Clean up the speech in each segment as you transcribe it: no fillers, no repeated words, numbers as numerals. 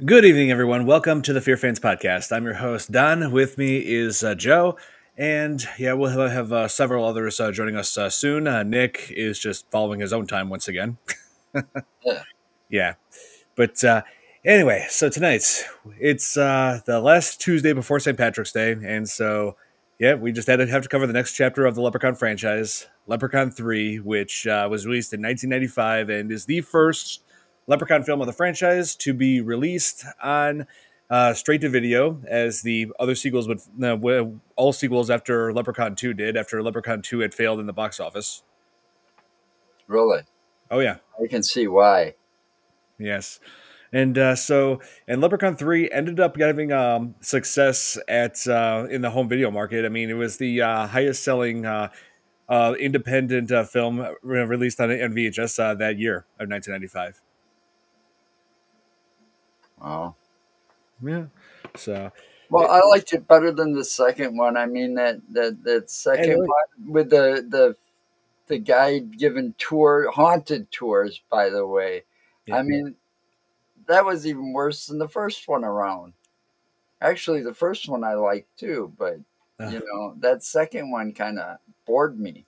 Good evening, everyone. Welcome to the FearFans podcast. I'm your host, Don. With me is Joe. And yeah, we'll have several others joining us soon. Nick is just following his own time once again. Yeah. Yeah. But anyway, so tonight, it's the last Tuesday before St. Patrick's Day. And so, yeah, we just have to cover the next chapter of the Leprechaun franchise, Leprechaun 3, which was released in 1995 and is the first Leprechaun film of the franchise to be released on straight to video, as the other sequels would, all sequels after Leprechaun 2 did, after Leprechaun 2 had failed in the box office. Really? Oh, yeah. I can see why. Yes. And and Leprechaun 3 ended up having success at in the home video market. I mean, it was the highest selling independent film released on VHS that year of 1995. Wow. Yeah. So, Well, it, I liked it better than the second one. I mean that second anyway, one with the guy giving haunted tours, by the way. yeah. I mean, that was even worse than the first one around. Actually, the first one I liked too, but Uh, that second one kind of bored me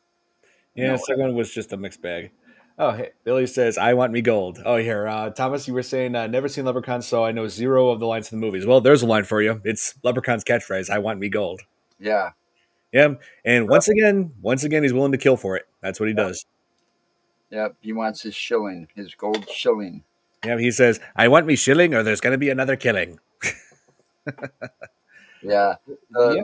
in yeah, a the way. second one was just a mixed bag. Oh, hey, Billy says, I want me gold. Oh, here. Thomas, you were saying, never seen Leprechaun, so I know zero of the lines in the movies. Well, there's a line for you. It's Leprechaun's catchphrase, I want me gold. Yeah. Yeah, and once again, he's willing to kill for it. That's what he Yep. does. Yep. He wants his shilling, his gold shilling. Yeah, he says, "I want me shilling, or there's going to be another killing." Yeah, Yeah,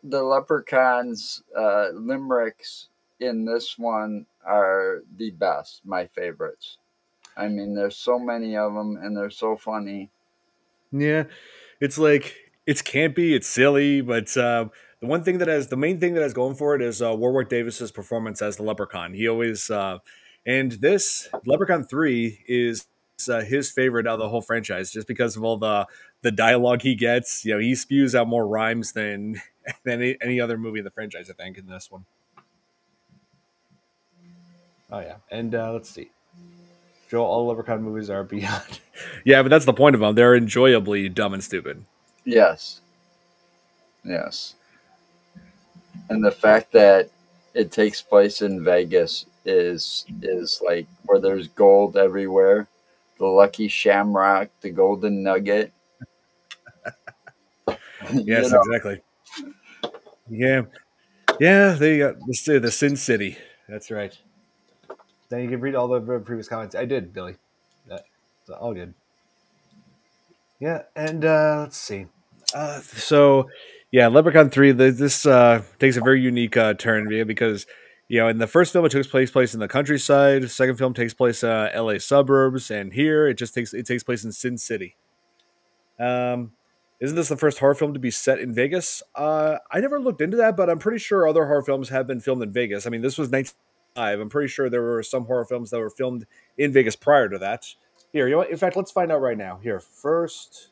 the leprechauns limericks in this one are the best, my favorites. I mean, there's so many of them, and they're so funny. yeah. It's like it's campy, it's silly, but the main thing that has going for it is Warwick Davis's performance as the Leprechaun. He always and this Leprechaun 3 is his favorite out of the whole franchise, just because of all the dialogue he gets. You know, he spews out more rhymes than any other movie in the franchise. I think in this one. Oh yeah, and let's see. Joe, all Leprechaun movies are beyond. Yeah, but that's the point of them. They're enjoyably dumb and stupid. Yes, yes, and the fact that it takes place in Vegas is like where there's gold everywhere. The Lucky Shamrock, the Golden Nugget. you Yes, know, exactly. Yeah, yeah. They got the Sin City. That's right. Then you can read all the previous comments. I did, Billy. That's all good. Yeah, and let's see. So, yeah, Leprechaun 3. This takes a very unique turn here because in the first film it takes place in the countryside. The second film takes place L.A. suburbs, and here it takes place in Sin City. Um, isn't this the first horror film to be set in Vegas? I never looked into that, but I'm pretty sure other horror films have been filmed in Vegas. I mean, this was 1995. I'm pretty sure there were some horror films that were filmed in Vegas prior to that. Here, you know what? In fact, let's find out right now. Here, first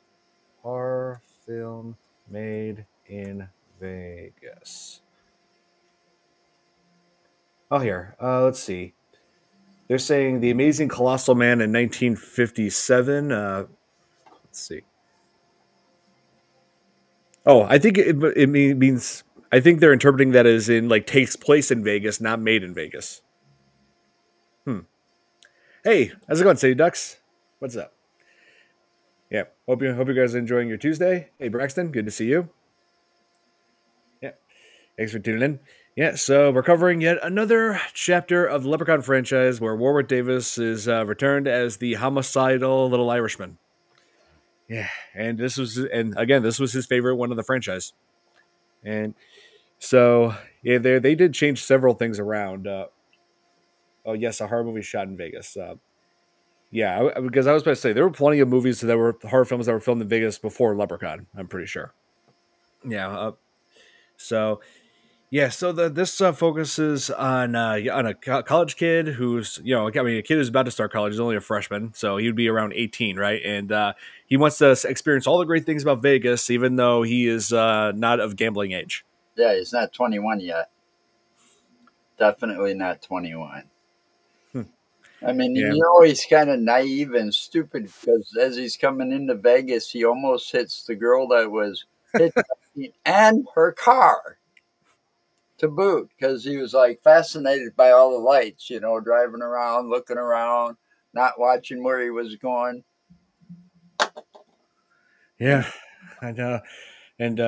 horror film made in Vegas. Oh, here. Let's see. They're saying The Amazing Colossal Man in 1957. Let's see. Oh, I think it means. I think they're interpreting that as in like takes place in Vegas, not made in Vegas. Hmm. Hey, how's it going, City Ducks? What's up? Yeah, hope you guys are enjoying your Tuesday. Hey, Braxton, good to see you. Yeah, thanks for tuning in. Yeah, so we're covering yet another chapter of the Leprechaun franchise where Warwick Davis is returned as the homicidal little Irishman. Yeah, and again, this was his favorite one of the franchise. And so yeah, they did change several things around. Oh yes, a horror movie shot in Vegas. Yeah, because I was about to say there were plenty of movies that were horror films that were filmed in Vegas before Leprechaun. I'm pretty sure. Yeah. So yeah, so this focuses on a college kid who's I mean a kid who's about to start college. He's only a freshman, so he would be around 18, right? And he wants to experience all the great things about Vegas, even though he is not of gambling age. yeah, he's not 21 yet. Definitely not 21. I mean, Yeah. he's kind of naive and stupid because as he's coming into Vegas, he almost hits the girl that was hitchhiking and her car to boot because he was like fascinated by all the lights, driving around, looking around, not watching where he was going. And Yeah. I know. And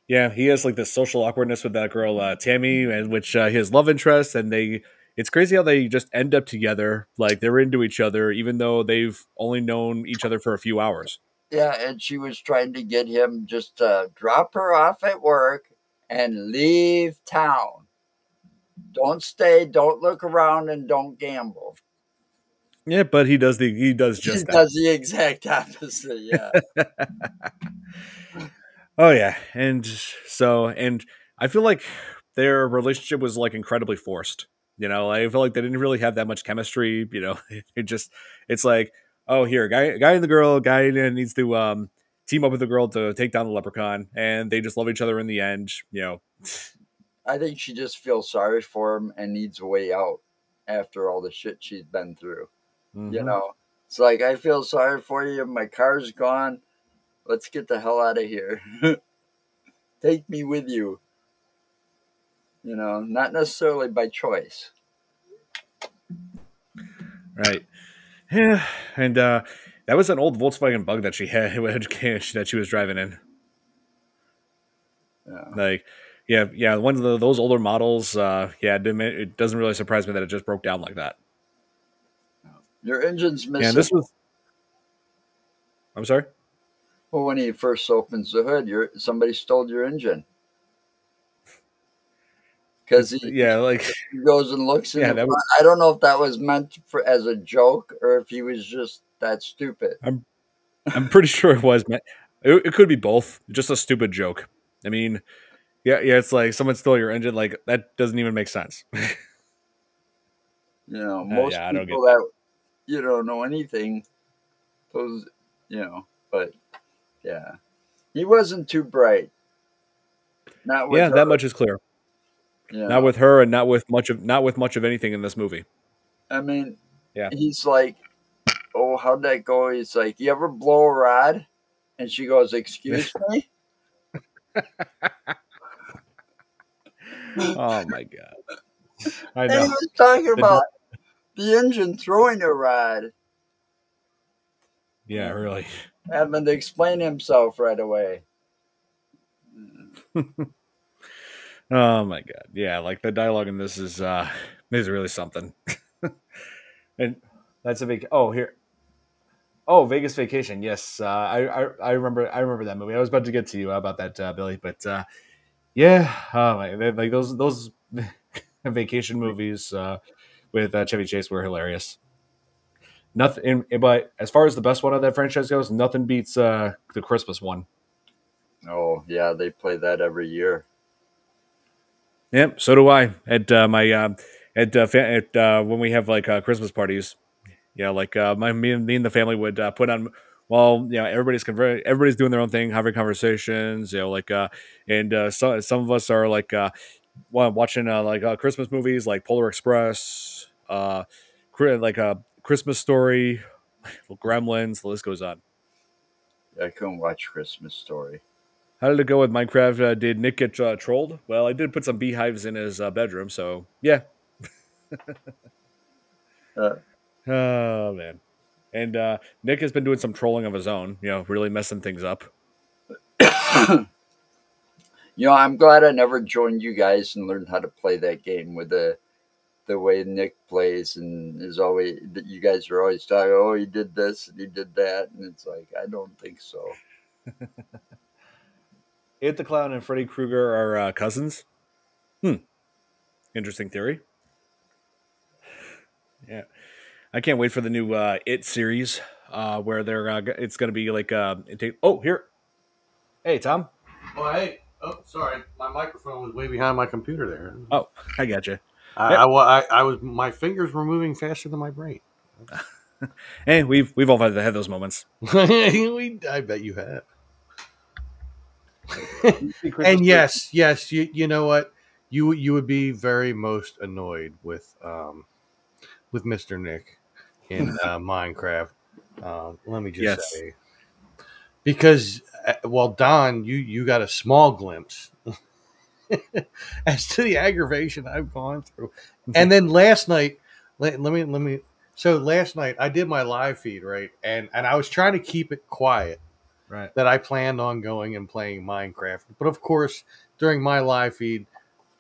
yeah, he has like this social awkwardness with that girl Tammy, and which his love interest, and they. It's crazy how they just end up together, like they're into each other, even though they've only known each other for a few hours. yeah, and she was trying to get him just to drop her off at work and leave town. Don't stay, don't look around, and don't gamble. Yeah, but he does He just that. does the exact opposite. Yeah. Oh yeah, and I feel like their relationship was like incredibly forced. I feel like they didn't really have that much chemistry. It just it's like, oh, here, guy and the girl, guy needs to team up with the girl to take down the leprechaun, and they just love each other in the end. I think she just feels sorry for him and needs a way out after all the shit she's been through. You Hmm. know, it's like, I feel sorry for you. My car's gone. Let's get the hell out of here. Take me with you. Not necessarily by choice. Right. Yeah, and that was an old Volkswagen Bug that she had that she was driving in. Yeah. Like, yeah, one of those older models. Yeah, it doesn't really surprise me that it just broke down like that. Your engine's Yeah, and missing. this was. I'm sorry. Well, when he first opens the hood, somebody stole your engine because he Yeah, like goes and looks in yeah, the that was. front. I don't know if that was meant as a joke or if he was just that stupid. I'm pretty sure it was. It could be both. Just a stupid joke. I mean, yeah. It's like someone stole your engine. Like that doesn't even make sense. Most Yeah, I don't get people that don't know anything, those, but yeah, he wasn't too bright. Not with Yeah, that her. much is clear. You Not know, with her, and not with much of anything in this movie. I mean, Yeah. he's like, oh, how'd that go? He's like, you ever blow a rod? And she goes, excuse me? Oh my god. I And he know. was talking The about the engine throwing a rod, Yeah, really. having to explain himself right away. Oh my god. Yeah, like the dialogue in this is really something. And that's a big. Oh, here. Oh, Vegas Vacation. Yes, I remember that movie. I was about to get to you about that, Billy, but yeah, like those vacation movies with Chevy Chase were hilarious. Nothing, but as far as the best one of that franchise goes, nothing beats the Christmas one. Oh, yeah, they play that every year. Yep, so do I at my at when we have like Christmas parties. Yeah, like me and the family would put on. Well, everybody's doing their own thing, having conversations. And some of us are like watching like Christmas movies, like Polar Express, like a Christmas Story, Gremlins. The list goes on. I couldn't watch Christmas Story. How did it go with Minecraft? Did Nick get trolled? Well, I did put some beehives in his bedroom, so yeah. Uh, Oh man. And Nick has been doing some trolling of his own, really messing things up. I'm glad I never joined you guys and learned how to play that game with the way Nick plays and is always that you guys are always talking, oh, he did this and he did that, and it's like, I don't think so. It the Clown and Freddy Krueger are cousins. Hmm. Interesting theory. Yeah. I can't wait for the new It series, where it's going to be like oh, here. Hey, Tom. Oh, hey. Oh, sorry. My microphone was way behind my computer there. Oh, I got you. I, Yep. I was, my fingers were moving faster than my brain. Hey, we've all had those moments. I bet you have. And yes, you know what? You would be very most annoyed with Mr. Nick. in Minecraft. Let me just Yes. say, because well, Don, you got a small glimpse as to the aggravation I've gone through, and then last night, let me. So last night I did my live feed, right, and I was trying to keep it quiet Right. that I planned on going and playing Minecraft, but of course during my live feed,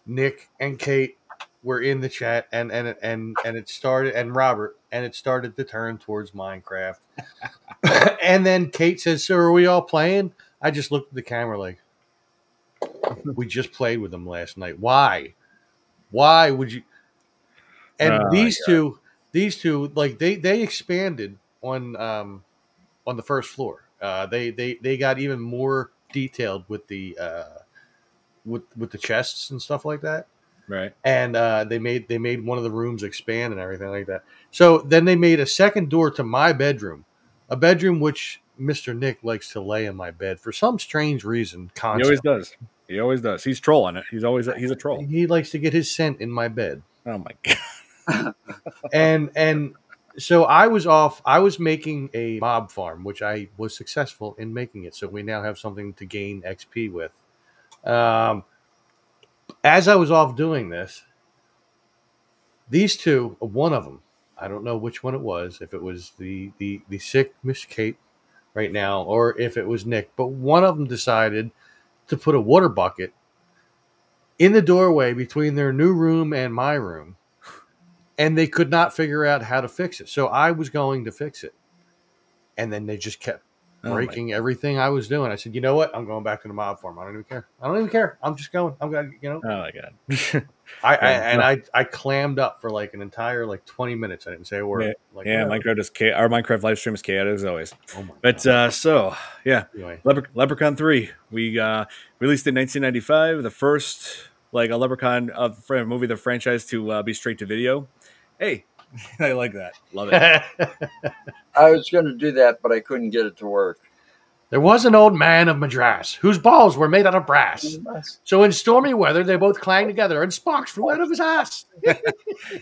Nick and Kate were in the chat, and it started, and Robert, and it started to turn towards Minecraft. And then Kate says, "So are we all playing?" I just looked at the camera like, "We just played with them last night. Why? Why would you?" And these two, like they expanded on the first floor. They got even more detailed with the with the chests and stuff like that. Right. And they made one of the rooms expand and everything like that. So then they made a second door to my bedroom, a bedroom which Mr. Nick likes to lay in my bed for some strange reason. He always Constantly, does. He always does. He's trolling it. He's a troll. he likes to get his scent in my bed. Oh my god. And so I was off. I was making a mob farm, which I was successful in making it. So we now have something to gain XP with. As I was off doing this, these two, one of them, I don't know which one it was, if it was the sick Miss Kate right now, or if it was Nick, but one of them decided to put a water bucket in the doorway between their new room and my room, and they could not figure out how to fix it. So I was going to fix it, and then they just kept breaking everything I was doing. I said, "You know what? I'm going back to the mob farm. I don't even care. I don't even care. I'm just going. I'm going. You know." Oh my god. I clammed up for like an entire 20 minutes. I didn't say a word. Yeah, Like, yeah, Minecraft is our Minecraft live stream is chaotic as always. Oh my But God. so yeah, Anyway. Leprechaun 3. We released in 1995, the first a Leprechaun movie, the franchise to be straight to video. Hey, I like that. Love it. I was going to do that, but I couldn't get it to work. There was an old man of Madras whose balls were made out of brass. So in stormy weather, they both clanged together and sparks flew out of his ass.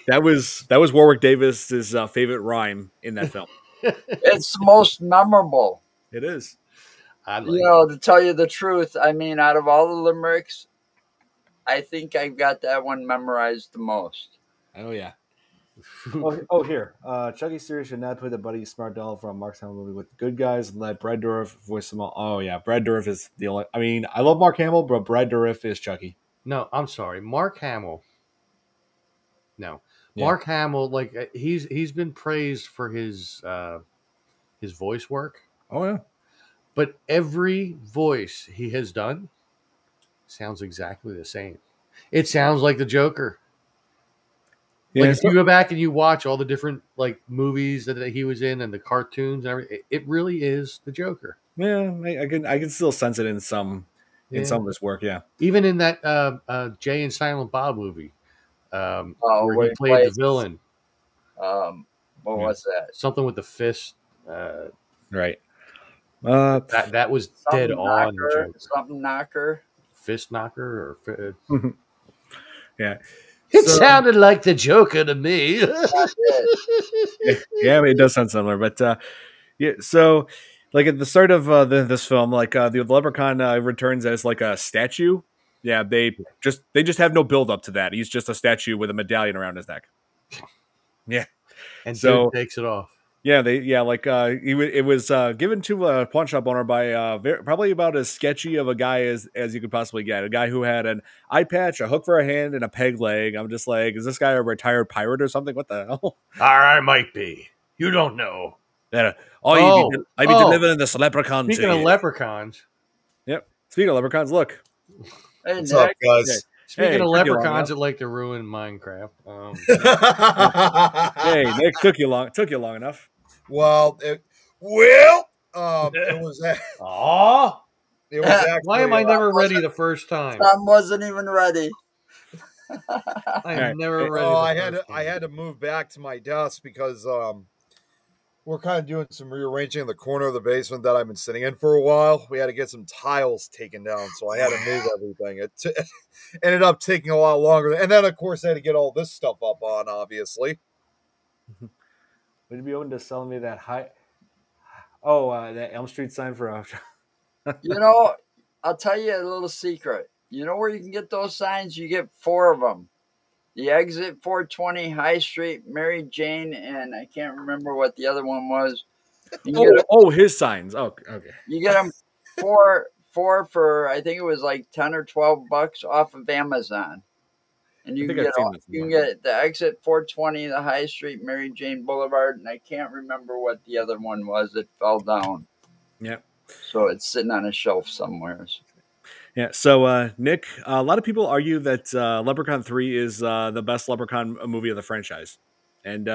That was Warwick Davis's favorite rhyme in that film. It's the most memorable. It is. To tell you the truth, I mean, out of all the limericks, I think I've got that one memorized the most. Oh yeah. Here. Chucky Series should not play the Buddy Smart Doll from Mark Hamill movie with the good guys and let Brad Dourif voice them all. Oh yeah, Brad Dourif is the only. I mean, I love Mark Hamill, but Brad Dourif is Chucky. No, I'm sorry, Mark Hamill. No, Yeah. Mark Hamill, he's been praised for his voice work. Oh yeah. But every voice he has done sounds exactly the same. It sounds like the Joker. Yeah, if you go back and you watch all the different movies that he was in and the cartoons and everything, it really is the Joker. Yeah, I can still sense it in some of his work. Yeah, even in that Jay and Silent Bob movie, where he played the villain. What was that? Something with the fist. Right. That was dead on. Something knocker. Fist knocker or. Yeah. It sounded like the Joker to me. Yeah, it does sound similar, but yeah. So, at the start of this film, the Leprechaun returns as a statue. Yeah, they just have no build up to that. He's just a statue with a medallion around his neck. Yeah, and so takes it off. Yeah, it was given to a pawn shop owner by probably about as sketchy of a guy as you could possibly get. A guy who had an eye patch, a hook for a hand, and a peg leg. I'm just like, is this guy a retired pirate or something? What the hell? I might be. You don't know. I be delivering this leprechaun. Speaking of leprechauns. Yep. Speaking of leprechauns, look. Hey, what's up, guys? Speaking of leprechauns that like to ruin Minecraft. Hey, Nick, took you long enough. Well, it was. It was actually, why am I never ready the first time? I wasn't even ready. I am never ready. I had to move back to my desk because we're kind of doing some rearranging in the corner of the basement that I've been sitting in for a while. We had to get some tiles taken down, so I had to move everything. It ended up taking a lot longer. And then, of course, I had to get all this stuff up on, obviously. Would you be open to selling me that high? Oh, that Elm Street sign for You know, I'll tell you a little secret. You know where you can get those signs? You get 4 of them. The exit 420 High Street, Mary Jane, and I can't remember what the other one was. His signs. Oh, okay. You get them four for I think it was like 10 or 12 bucks off of Amazon. And you I can think I've seen this you can before. get the exit 420, the High Street, Mary Jane Boulevard, and I can't remember what the other one was that fell down. Yeah. So it's sitting on a shelf somewhere. Yeah. So, Nick, a lot of people argue that Leprechaun 3 is the best Leprechaun movie of the franchise. And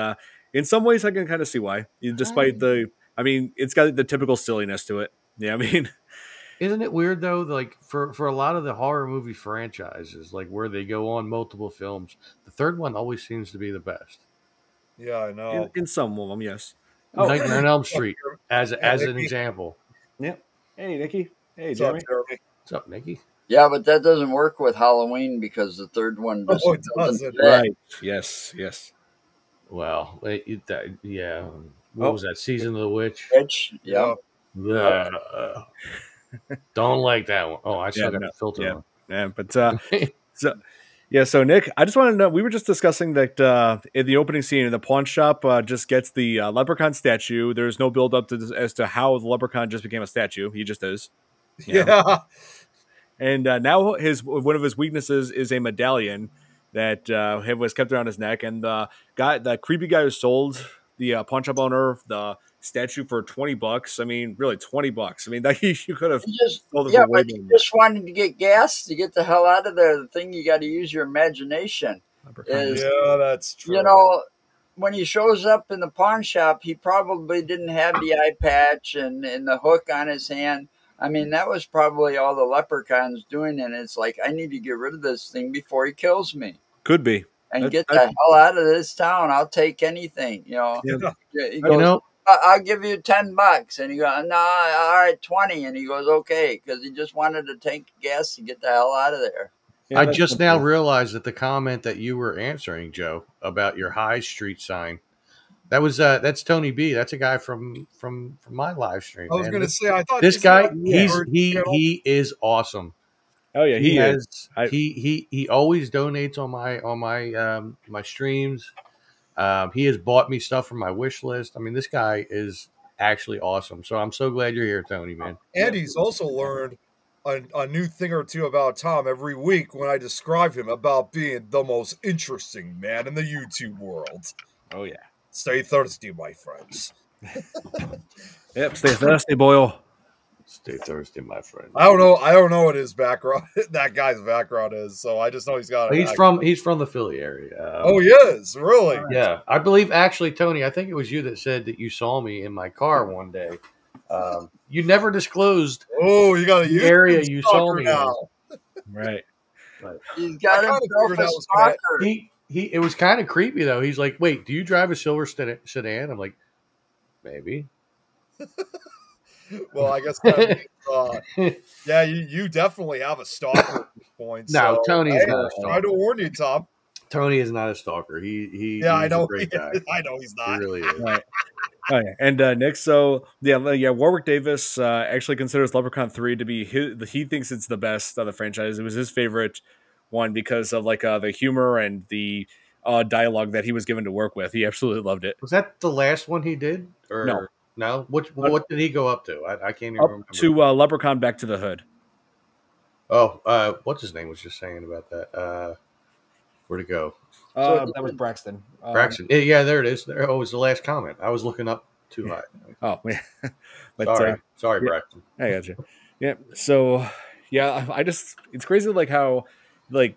in some ways, I can kind of see why. Despite I mean, it's got the typical silliness to it. Yeah, I mean, Isn't it weird though? Like for a lot of the horror movie franchises, like where they go on multiple films, the third one always seems to be the best. Yeah, I know. in some of them, yes. Nightmare on Elm Street, as an Nikki. example. Yeah. Hey, Nikki. Hey, What's up, Jeremy. Jeremy? What's up, Nikki? Yeah, but that doesn't work with Halloween because the third one just Oh, it doesn't doesn't. fit. Right. Yes. Yes. Well, yeah. What was that? Season of the Witch? Witch, yeah. Ugh. Don't like that one. Oh, I still got the filter yeah. on. Yeah, but so Nick, I just want to know. We were just discussing that in the opening scene, the pawn shop just gets the Leprechaun statue. There's no build up to this, as to how the Leprechaun just became a statue. He just is. You know? Yeah. And now one of his weaknesses is a medallion that was kept around his neck. And the creepy guy who sold the pawn shop owner the statue for $20. I mean, really $20. I mean, that you could have sold it for way But more. you just wanted to get gas to get the hell out of there. The thing you got to use your imagination. Yeah, that's true. You know, when he shows up in the pawn shop, he probably didn't have the eye patch and the hook on his hand. I mean, that was probably all the Leprechaun's doing, and it's like, I need to get rid of this thing before he kills me. Could be. And get the hell out of this town. I'll take anything, you know. Yeah. He goes, I'll give you $10. And he goes, no, all right, 20. And he goes, okay, because he just wanted to tank gas to get the hell out of there. Yeah, I just now realized that the comment that you were answering, Joe, about your High Street sign, that's Tony B. That's a guy from my live stream. I was going to say, I thought this guy, he is awesome. Oh yeah, he is. He always donates on my streams. He has bought me stuff from my wish list. I mean, this guy is actually awesome. So I'm so glad you're here, Tony, man. And he's also learned a new thing or two about Tom every week when I describe him about being the most interesting man in the YouTube world. Oh yeah. Stay thirsty, my friends. Yep, stay thirsty, boy. Stay thirsty, my friend. I don't know what his background, that guy's background is. So I just know he's got. He's from the Philly area. Oh, he is, really? Yeah, I believe actually, Tony. I think it was you that said that you saw me in my car one day. You never disclosed. Oh, you got the area you saw me now. in. Right. But he's got himself a stalker. It was kind of creepy though. He's like, "Wait, do you drive a silver sedan?" I'm like, "Maybe." Well, I guess that means, yeah, you definitely have a stalker at this point. No, so, Tony's not a stalker. I don't warn you, Tom. Tony is not a stalker. He's I know. a great guy. I know he's not. He really is. Right. Oh, yeah. And Nick, so yeah, Warwick Davis actually considers Leprechaun 3 to be he thinks it's the best of the franchise. It was his favorite one because of the humor and the dialogue that he was given to work with. He absolutely loved it. Was that the last one he did? Or no? What did he go up to? I can't even remember. To Leprechaun Back to the Hood. Oh, what's his name was just saying about that? Where'd it go? That was Braxton. Braxton. Yeah, there it is. There. Oh, it was the last comment. I was looking up too high. Oh, yeah. But, sorry, yeah, Braxton. I got you. Yeah. So, yeah, it's crazy how he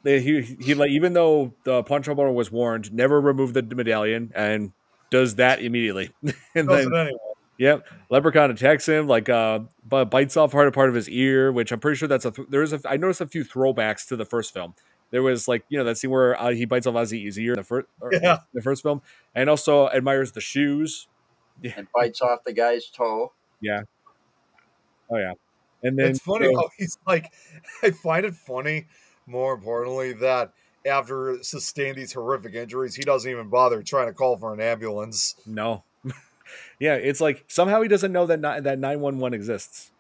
even though the pawn shop owner was warned, never removed the medallion and does that immediately. And Does then, it anyway. Yep, Leprechaun attacks him, bites off part of his ear, which I'm pretty sure I noticed a few throwbacks to the first film. There was that scene where he bites off Ozzy's ear in the first film, and also admires the shoes. Yeah. And bites off the guy's toe. Yeah. Oh yeah. And then it's funny how he's like, I find it funny, more importantly, that after sustaining these horrific injuries, he doesn't even bother trying to call for an ambulance. No. Yeah, it's like somehow he doesn't know that that 911 exists.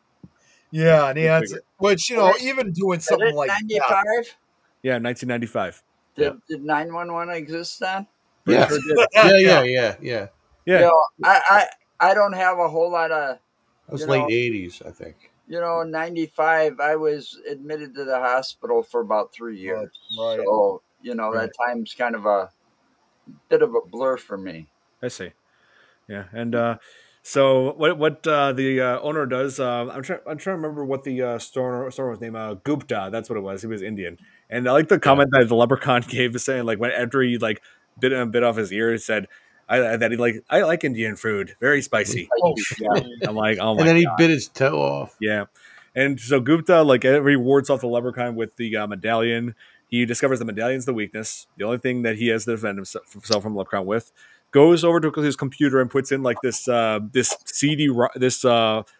Yeah, and he Go answers, figure. which, even doing something like that. 95? Yeah, 1995. Did 911 exist then? Yeah. Pretty sure it did. Yeah. Yeah. You know, I don't have a whole lot of, That was You late know- 80s, I think. 95, I was admitted to the hospital for about 3 years. Right. So, Right. that time's kind of a bit of a blur for me. I see. Yeah, and so what the owner does? I'm trying to remember what the store was named. Gupta. That's what it was. He was Indian, and I like the comment that the leprechaun gave, saying like when after he like bit off his ear, he said that I like Indian food, very spicy. Oh, Yeah. I'm like, oh my And then he god, bit his toe off. yeah. And so Gupta like he wards off the leprechaun with the medallion. He discovers the medallion's the weakness, the only thing that he has to defend himself from the leprechaun with. Goes over to his computer and puts in like this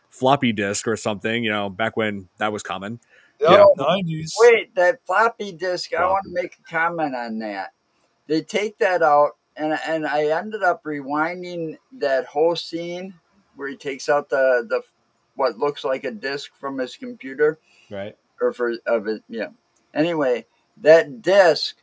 floppy disk or something, back when that was common. Yeah, Oh, 90s. Wait, that floppy disk, I want to make a comment on that. They take that out, and I ended up rewinding that whole scene where he takes out the what looks like a disk from his computer. Right. Or of it, yeah. Anyway, that disc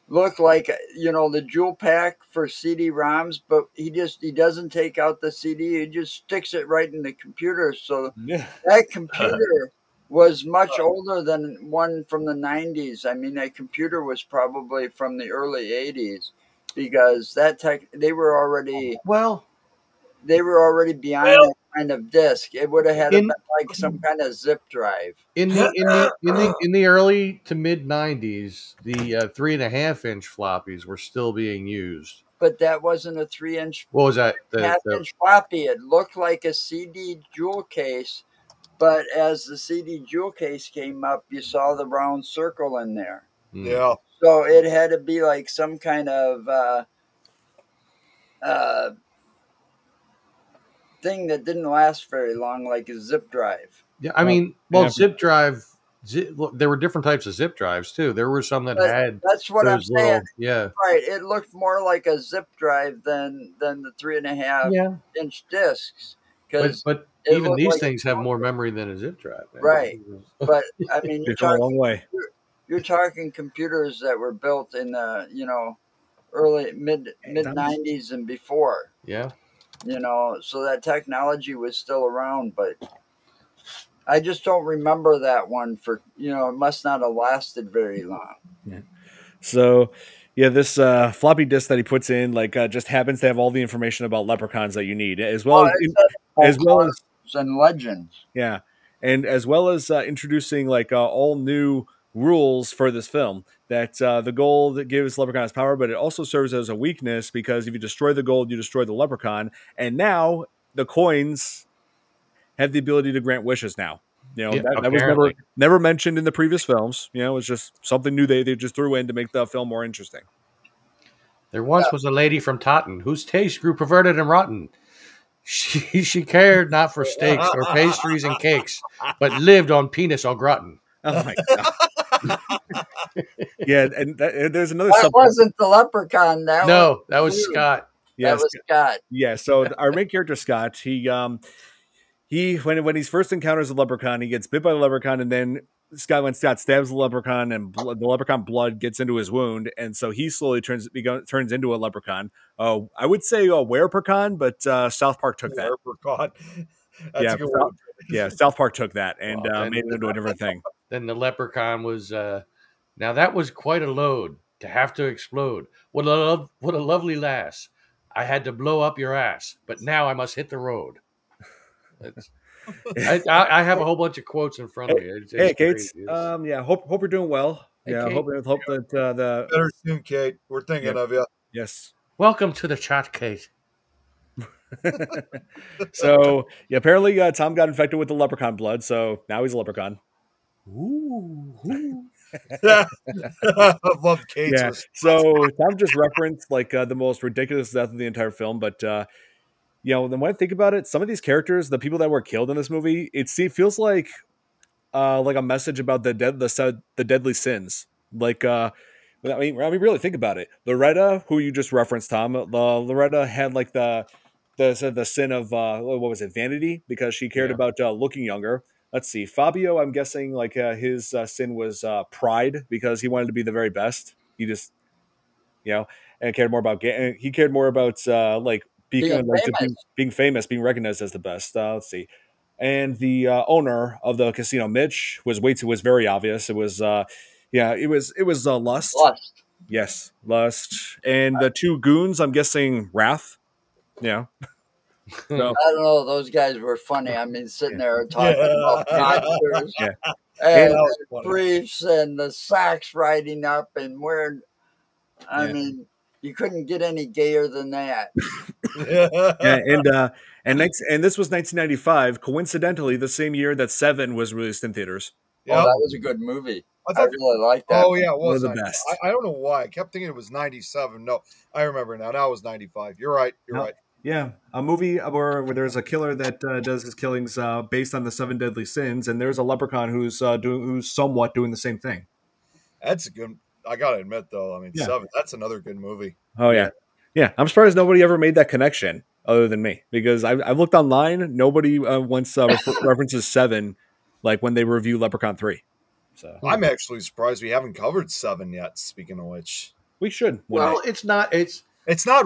looked like the jewel pack for CD-ROMs, but he doesn't take out the CD. He just sticks it right in the computer. So Yeah. that computer was much older than one from the 90s. I mean, that computer was probably from the early 80s because they were already beyond that kind of disc. It would have had to been like some kind of zip drive. In the early to mid 90s, the 3.5-inch floppies were still being used. But that wasn't a 3-inch. What was that? Half-inch floppy. It looked like a CD jewel case, but as the CD jewel case came up, you saw the round circle in there. Yeah. So it had to be like some kind of thing that didn't last very long, like a zip drive. Yeah, I mean, zip drive. There were different types of zip drives too. There were some that had. That's what I'm saying. Yeah. Right. It looked more like a zip drive than the 3.5-inch discs. But even these things have more memory than a zip drive. Man. Right. But I mean, It's a long way. You're talking computers that were built in the early mid 90s and before. Yeah. So that technology was still around, but I just don't remember that one for it must not have lasted very long. Yeah. So yeah, this floppy disk that he puts in just happens to have all the information about leprechauns that you need, as well as and legends. Yeah, and as well as introducing all new rules for this film. That the gold that gives leprechauns power, but it also serves as a weakness because if you destroy the gold, you destroy the leprechaun. And now the coins have the ability to grant wishes. Now, that was never mentioned in the previous films. It's just something new they just threw in to make the film more interesting. There once was a lady from Totten whose taste grew perverted and rotten. She cared not for steaks or pastries and cakes, but lived on penis au gratin. Oh my god! Yeah, and there's another. That wasn't the leprechaun. That was Scott. Yes, that was Scott. Yeah, so our main character Scott, he when he first encounters the leprechaun, he gets bit by the leprechaun, and then when Scott stabs the leprechaun, and the leprechaun blood gets into his wound, and so he slowly turns into a leprechaun. I would say a wereprechaun, but South Park took that. Wereprechaun. That's a good word. Yeah, South Park took that and made it into a different thing. Then the leprechaun was now that was quite a load to have to explode. What a lovely lass. I had to blow up your ass, but now I must hit the road. I have a whole bunch of quotes in front of me. Hey, Kate. Hope you're doing well. Hey, yeah, hope that the better soon, Kate. We're thinking of you. Yes. Welcome to the chat, Kate. So yeah, apparently Tom got infected with the leprechaun blood, so now he's a leprechaun. Ooh. I love Kate's. Yeah. So Tom just referenced the most ridiculous death of the entire film, but then when I think about it, some of these characters, the people that were killed in this movie, it feels like a message about the deadly sins. I mean, really think about it. Loretta, who you just referenced, Tom, Loretta had like the sin of what was it, vanity, because she cared about looking younger. Let's see, Fabio. I'm guessing like his sin was pride because he wanted to be the very best. He just, and cared more about he cared more about like being famous, being recognized as the best. Let's see. And the owner of the casino, Mitch, was very obvious. It was it was lust. Lust. Yes, lust. And the two goons, I'm guessing wrath. Yeah. I don't know. Those guys were funny. I mean, sitting there talking about monsters and briefs and the socks riding up and wearing. I mean, you couldn't get any gayer than that. And this was 1995, coincidentally the same year that Seven was released in theaters. Yep. Oh, that was a good movie. I really liked that. Oh yeah, it was one of the best. I don't know why. I kept thinking it was 97. No, I remember now. That was 95. You're right. You're right. Yeah, a movie where there's a killer that does his killings based on the 7 deadly sins, and there's a leprechaun who's somewhat doing the same thing. That's a good. I gotta admit though, I mean, 7. That's another good movie. Oh yeah. I'm surprised nobody ever made that connection other than me, because I've looked online. Nobody once references 7, like when they review Leprechaun 3. So I'm actually surprised we haven't covered 7 yet. Speaking of which, we should. Well, it's not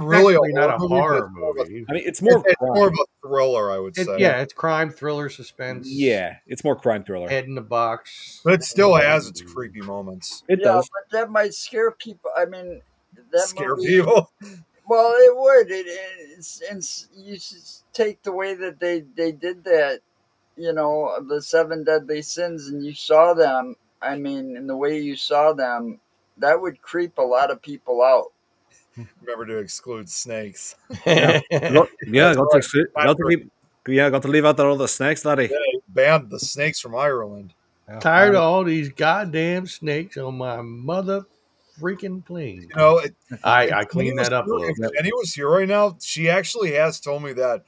really not a horror movie. I mean, it's more of a thriller, I would say. Yeah, it's crime, thriller, suspense. Yeah, it's more crime thriller. Head in the box. But it still has its creepy moments. It does. But that might scare people. I mean, that scare movie, people. Well, it would. And you should take the way that they did that, the 7 deadly sins, and you saw them. I mean, in the way you saw them, that would creep a lot of people out. Remember to exclude snakes. Got to leave out all the snakes, laddie. Yeah, banned the snakes from Ireland. Tired of all these goddamn snakes on my mother freaking plane. I cleaned that up a little bit. If Jenny was here right now, she actually has told me that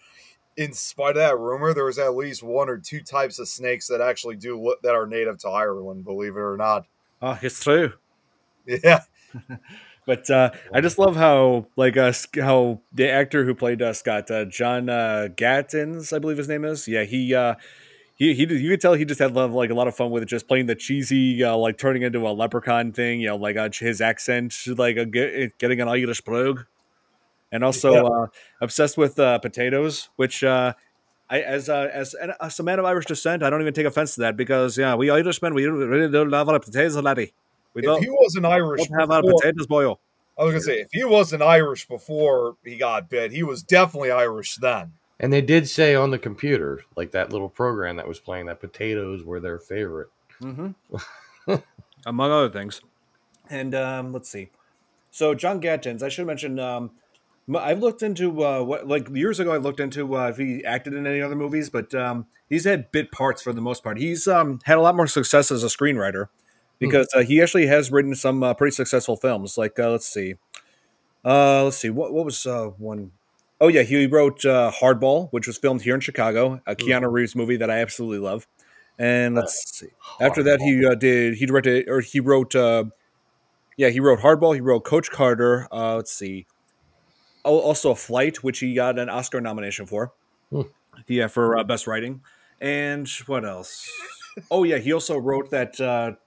in spite of that rumor, there was at least 1 or 2 types of snakes that actually that are native to Ireland, believe it or not. Oh, it's true. Yeah. But I just love how how the actor who played Scott, John Gattins, I believe his name is. Yeah, he you could tell he just had a lot of fun with it, just playing the cheesy turning into a leprechaun thing. His accent, getting an Irish brogue, and also obsessed with potatoes, which as a man of Irish descent, I don't even take offense to that, because we Irishmen, we really don't love our potatoes, laddie. If he wasn't Irish, have our potatoes boil. I was gonna say, if he wasn't Irish before he got bit, he was definitely Irish then. And they did say on the computer, like that little program that was playing, that potatoes were their favorite, among other things. And let's see. So John Gattins, I should mention. I've looked into years ago. I looked into if he acted in any other movies, but he's had bit parts for the most part. He's had a lot more success as a screenwriter, because he actually has written some pretty successful films. Like let's see, what was one? Oh yeah, he wrote Hardball, which was filmed here in Chicago, a Keanu Reeves movie that I absolutely love. And let's see. After that, he wrote Hardball. He wrote Coach Carter. Let's see. Also Flight, which he got an Oscar nomination for. Yeah, for best writing. And what else? Oh yeah, he also wrote that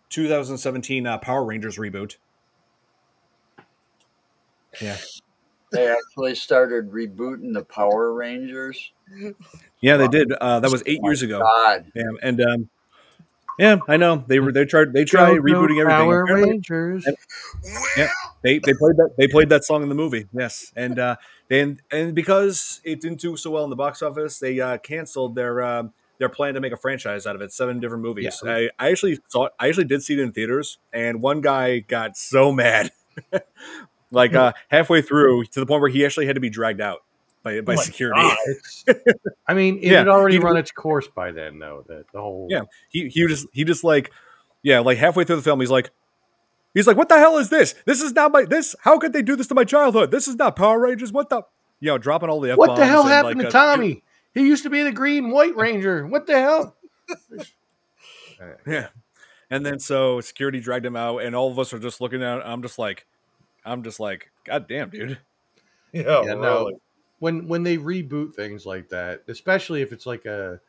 2017 Power Rangers reboot. Yeah. They actually started rebooting the Power Rangers. Yeah, they did. That was 8 years ago. God. Yeah, and I know they tried rebooting everything. Power Rangers. Yeah, they played that song in the movie. Yes, and because it didn't do so well in the box office, they canceled their plan to make a franchise out of it. 7 different movies. Yeah. I actually did see it in theaters, and one guy got so mad. Halfway through, to the point where he actually had to be dragged out by security. I mean, it had already run its course by then, though. The whole he just halfway through the film, he's like, what the hell is this? This is not this. How could they do this to my childhood? This is not Power Rangers. What the dropping all the F-bombs. What the hell happened to Tommy? He used to be the Green White Ranger. What the hell? Yeah. And then so security dragged him out, and all of us are just looking at. I'm just like, God damn, dude. Yeah, Yeah, really. no. When they reboot things like that, especially if it's like a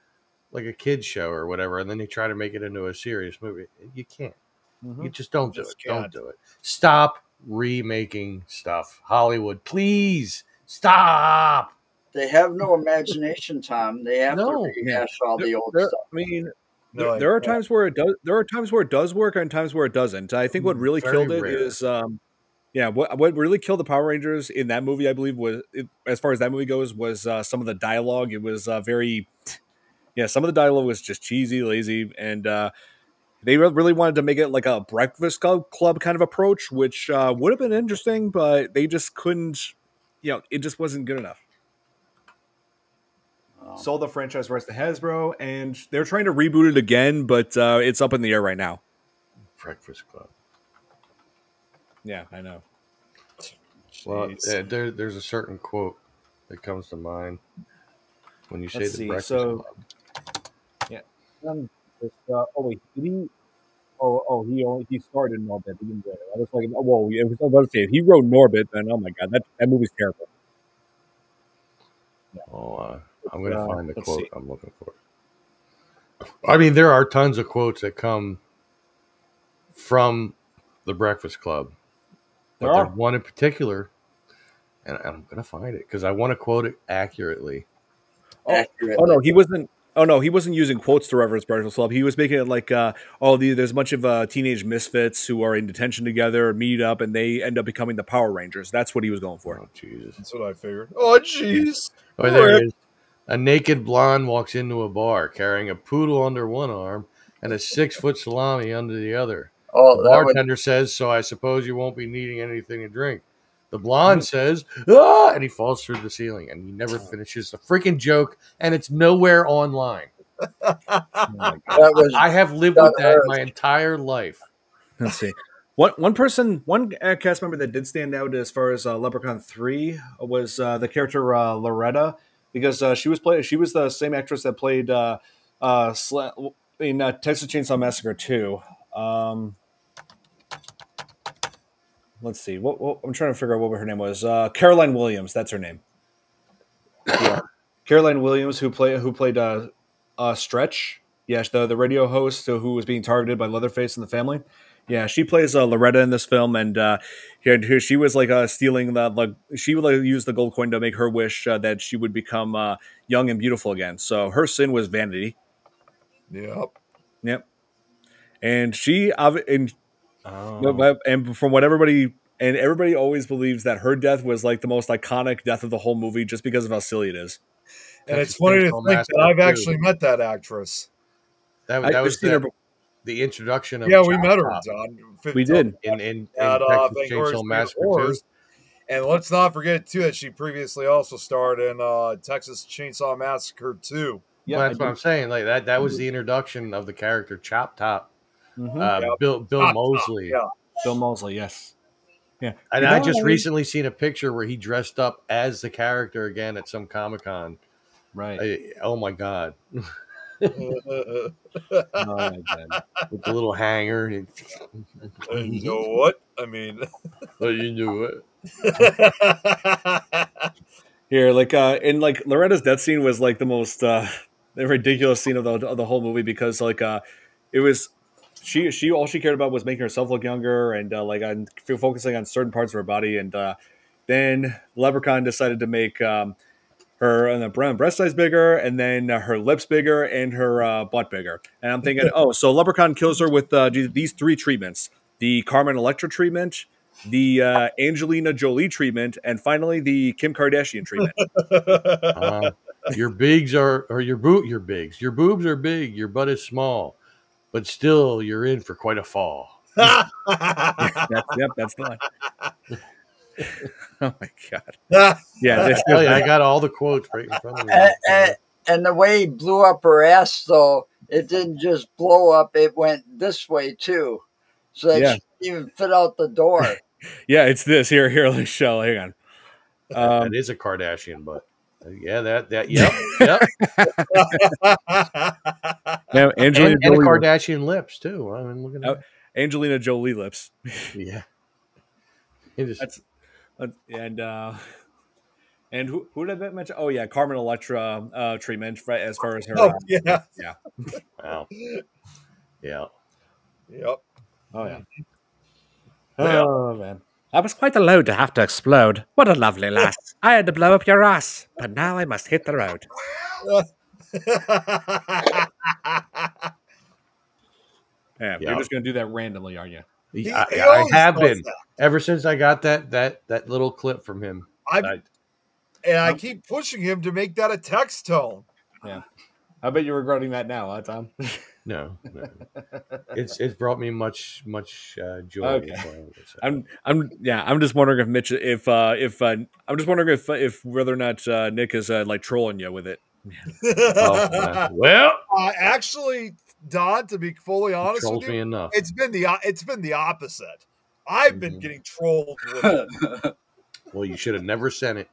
kids show or whatever, and then they try to make it into a serious movie, you can't. You just don't do it. Just Don't can't. do it. Stop remaking stuff. Hollywood, please stop. They have no imagination, Tom. They have No. to rehash all the old There- stuff. I mean, No, there are times where it does. There are times where it does work, and times where it doesn't. I think what really Very killed it rare. is, what really killed the Power Rangers in that movie, I believe, as far as that movie goes, was some of the dialogue. It was some of the dialogue was just cheesy, lazy, and they really wanted to make it like a Breakfast Club kind of approach, which would have been interesting, but they just couldn't. It just wasn't good enough. Sold the franchise rights to Hasbro, and they're trying to reboot it again, but it's up in the air right now. Breakfast Club. Yeah, I know. Well, there's a certain quote that comes to mind when you say Let's the see, Breakfast so- Club. Wait, did he? He starred in Norbit. He didn't write it. I was like, whoa, I was about to say if he wrote Norbit, then oh my god, that movie's terrible. Oh, I'm going to find the let's quote see. I'm looking for. I mean, there are tons of quotes that come from the Breakfast Club. But there's one in particular, and I'm going to find it because I want to quote it accurately. Accurately. Oh no, he wasn't using quotes to reference Breakfast Club. He was making it like, there's a bunch of teenage misfits who are in detention together, meet up, and they end up becoming the Power Rangers. That's what he was going for. Oh, Jesus. That's what I figured. Oh, jeez. Oh, there it is. A naked blonde walks into a bar carrying a poodle under one arm and a 6-foot salami under the other. Oh, The that would, bartender says, "So I suppose you won't be needing anything to drink." The blonde says, "Ah!" and he falls through the ceiling, and he never finishes the freaking joke, and it's nowhere online. that was I have lived with that my entire life. Let's see. One cast member that did stand out as far as Leprechaun 3 was the character Loretta, because she was the same actress that played in Texas Chainsaw Massacre 2. Let's see. What I'm trying to figure out what her name was. Caroline Williams. That's her name. Yeah, Caroline Williams, who played Stretch. Yeah, the radio host who was being targeted by Leatherface and the family. Yeah, she plays Loretta in this film, and here she was like stealing she would use the gold coin to make her wish that she would become young and beautiful again. So her sin was vanity. Yep. And she and from what everybody always believes that her death was like the most iconic death of the whole movie, just because of how silly it is. And it's funny to think that I've actually met that actress. That was the introduction of we met her, John. We did in at Texas Chainsaw Massacre 2. And let's not forget too that she previously also starred in Texas Chainsaw Massacre 2. Yeah, well, that's what I'm saying. Like that was the introduction of the character Chop Top. Bill Moseley. Yeah. Bill Moseley, yes. Yeah. And I just recently seen a picture where he dressed up as the character again at some Comic-Con. Right. Oh my God. Oh my God. With the little hanger. You know what? I mean, well, you knew it. Here, and Loretta's death scene was like the most ridiculous scene of the whole movie, because it was she all she cared about was making herself look younger and focusing on certain parts of her body, and then Leprechaun decided to make her breast size bigger, and then her lips bigger, and her butt bigger. And I'm thinking, so Leprechaun kills her with these 3 treatments: the Carmen Electra treatment, the Angelina Jolie treatment, and finally the Kim Kardashian treatment. Your bigs your boobs are big, your butt is small, but still you're in for quite a fall. That's the line. Oh my God. Yeah, I got all the quotes right in front of me. And the way he blew up her ass, though, it didn't just blow up, it went this way too. So that she didn't even fit out the door. Yeah, it's this. Here, let's show. Hang on. That is a Kardashian butt. Yeah, yep. Yeah, Angelina and a Jolie. Kardashian lips too. I mean, look at that. Angelina Jolie lips. Yeah. It is. And who did I mention? Oh yeah, Carmen Electra treatment as far as her. Oh yeah. Yeah. Wow. Yeah. Yep. Oh yeah. Oh man. I was quite alone to have to explode. What a lovely lass. I had to blow up your ass, but now I must hit the road. Yeah, you're just gonna do that randomly, aren't you? I have been ever since I got that little clip from him. I keep pushing him to make that a text tone. Yeah, I bet you're regretting that now, huh, Tom? No. It's brought me much joy. Okay. I'm just wondering if Mitch, I'm just wondering if whether or not Nick is like trolling you with it. Oh, well, actually, Don, to be fully honest with you, it's been the opposite. I've been getting trolled with it. Well, you should have never sent it.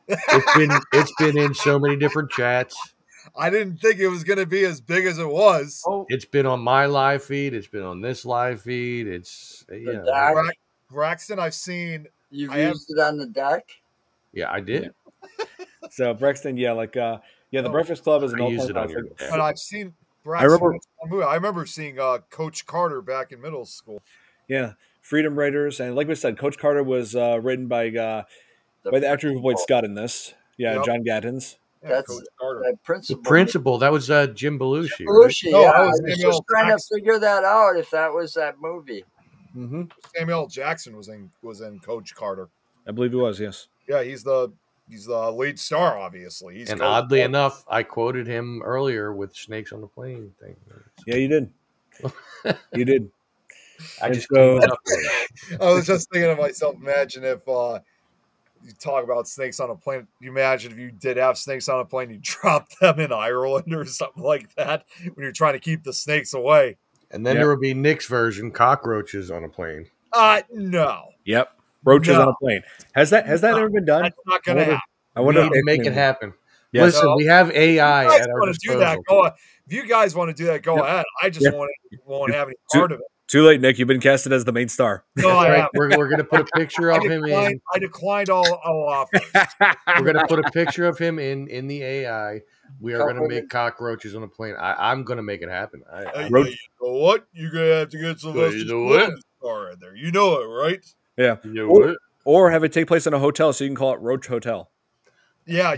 It's been in so many different chats. I didn't think it was going to be as big as it was. It's been on my live feed. It's been on this live feed. It's Braxton, I've seen. You've used it on the deck? Yeah, I did. Yeah. So Braxton, the Breakfast Club is an all-time classic. But I've seen Braxton. I remember seeing Coach Carter back in middle school. Yeah, Freedom Writers, and like we said, Coach Carter was written by the actor who played Scott in this. Yeah, yep. John Gaddens. Yeah, that's Coach Carter. The principal. That was Jim Belushi. Belushi, right? I was just trying to figure that out if that was that movie. Mm-hmm. Samuel L. Jackson was in Coach Carter. I believe he was. Yes. Yeah, he's the lead star. Obviously, and oddly enough, I quoted him earlier with Snakes on the Plane thing. Yeah, you did. You did. I just go. I was just thinking to myself, imagine if you talk about snakes on a plane. You imagine if you did have snakes on a plane, you drop them in Ireland or something like that when you're trying to keep the snakes away. And then there would be Nick's version, cockroaches on a plane. No. Yep. Roaches on a plane. Has that ever been done? That's not going to happen. I want to make it happen. Yes. Listen, we have AI at our disposal. If you guys want to do that, go ahead. I just won't have any part of it. Too late, Nick. You've been casted as the main star. No, right. We're going to put a picture of him in. I declined all offers. We're going to put a picture of him in the AI. We are going to make cockroaches on a plane. I'm going to make it happen. You know what? You're going to have to get Sylvester Stallone in there. You know it, right? Yeah. You know or have it take place in a hotel so you can call it Roach Hotel. Yeah,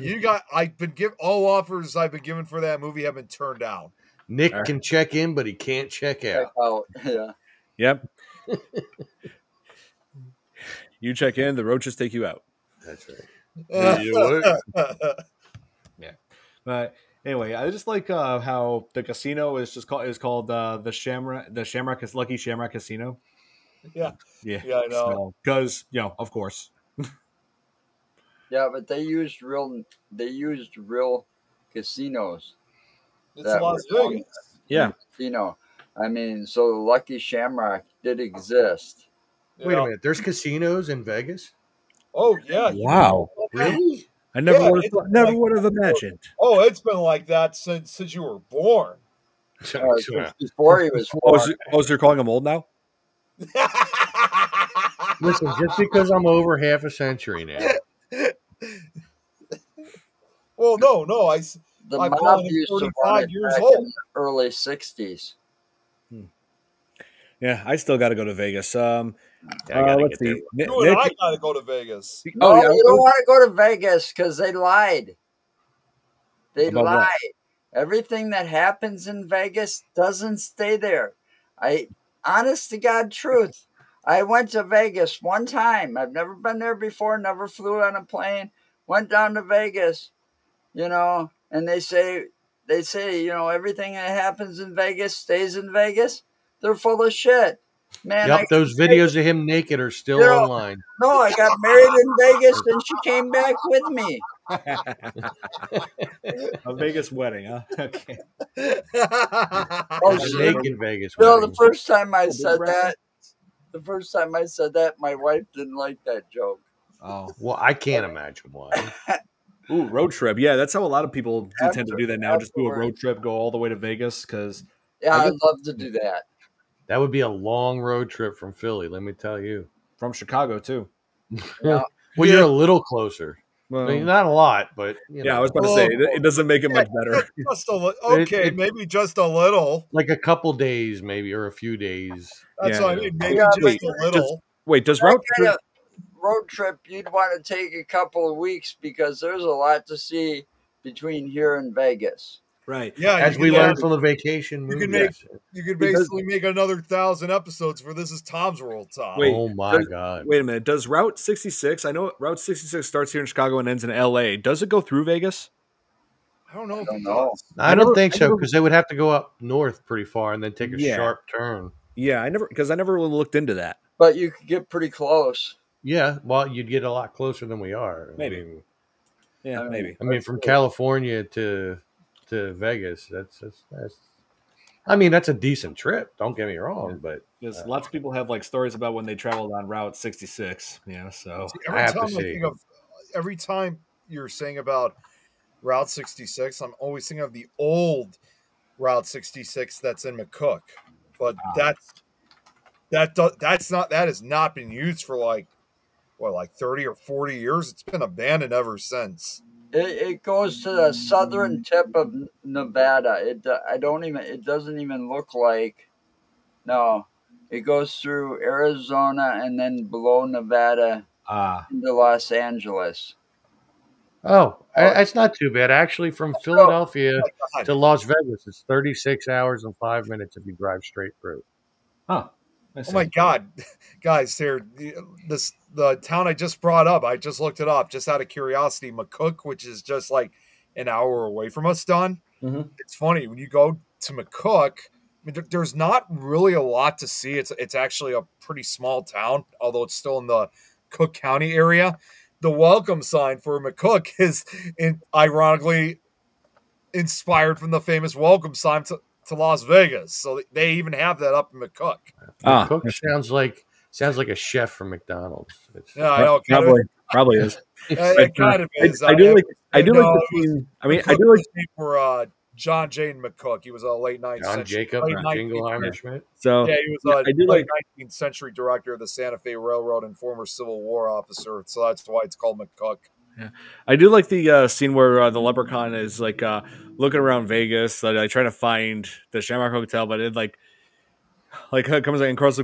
I've been given all offers I've been given for that movie have been turned down. Nick can check in, but he can't check out. Yeah. Yep. You check in, the roaches take you out. That's right. Yeah. But anyway, I just like how the casino is called the Shamrock Lucky Shamrock Casino. Yeah. Yeah. Yeah, I know. Because of course. Yeah, but they used real casinos. It's Las Vegas. Yeah. Casino. I mean, so Lucky Shamrock did exist. Wait a minute. There's casinos in Vegas? Oh, yeah. Wow. Really? I never would have imagined. Oh, it's been like that since you were born. Before he was born. So you're calling him old now? Listen, just because I'm over half a century now. Well, no. The mob used to run it back in the early 60s. Yeah, I still got to go to Vegas. Let's see. Nick, I got to go to Vegas. No, you don't want to go to Vegas because they lied. They lied. What? Everything that happens in Vegas doesn't stay there. Honest to God truth. I went to Vegas one time. I've never been there before, never flew on a plane. Went down to Vegas, and they say, everything that happens in Vegas stays in Vegas. They're full of shit. Man, yep, those videos of him naked are still online. No, I got married in Vegas and she came back with me. A Vegas wedding, huh? Okay. Naked Vegas wedding. The first time I said that, my wife didn't like that joke. Oh, well, I can't imagine why. Ooh, road trip. Yeah, that's how a lot of people do tend to do that now. Just do a Afterward. road trip, go all the way to Vegas because Yeah, I I'd guess- love to do that. That would be a long road trip from Philly, let me tell you. from Chicago too. Yeah. Well, you're a little closer. Well, I mean, not a lot, but you know, yeah, I was about to say it doesn't make it much better. Just a okay, maybe just a little. like a couple days, maybe, or a few days. That's Yeah. what I mean. Maybe Yeah, just wait, a little. Wait, does That route kind of road trip, you'd want to take a couple of weeks because there's a lot to see between here and Vegas. right? Yeah, As you we can learned add- from the vacation you movie. can make you could basically make another 1,000 episodes for This Is Tom's World, Tom. Wait, Oh my does- God. Wait a minute. Does Route 66? I know Route 66 starts here in Chicago and ends in LA. Does it go through Vegas? I don't know if I it don't know. does. I don't think I so never- because they would have to go up north pretty far and then take a Yeah. sharp turn. Yeah, I never really looked into that. But you could get pretty close. Yeah, well, you'd get a lot closer than we are. Maybe. Yeah, I mean- maybe. I mean, from California to Vegas, that's. I mean, that's a decent trip. Don't get me wrong, but Because lots of people have like stories about when they traveled on Route 66. Yeah, so I have to Every time see. think of, every time you're saying about Route 66, I'm always thinking of the old Route 66 that's in McCook, but that has not been used for like 30 or 40 years. It's been abandoned ever since. It goes to the southern tip of Nevada. It doesn't even look like. No, it goes through Arizona and then below Nevada into Los Angeles. oh, it's not too bad actually. From Philadelphia God. to Las Vegas, it's 36 hours and 5 minutes if you drive straight through. huh. Oh my God, guys! Here, the town I just brought up. I just looked it up just out of curiosity. McCook, which is just like an hour away from us, Don. Mhm. It's funny when you go to McCook. I mean, there's not really a lot to see. It's actually a pretty small town, although it's still in the Cook County area. The welcome sign for McCook is, ironically, inspired from the famous welcome sign to Las Vegas. So they even have that up in McCook. Cook sounds like a chef from McDonald's. Yeah, I know. Kind of, Probably is. it kind of is. I do like the it was- scene. I mean, I McCook do like was named for John Jane McCook. He was a late 19th John century. Jacob, late not 19th Jingleheimer Schmidt. so. Yeah, he was I do late like 19th century director of the Santa Fe Railroad and former Civil War officer. So that's why it's called McCook. I do like the scene where the Leprechaun is like looking around Vegas, like trying to find the Shamrock Hotel, but it like comes across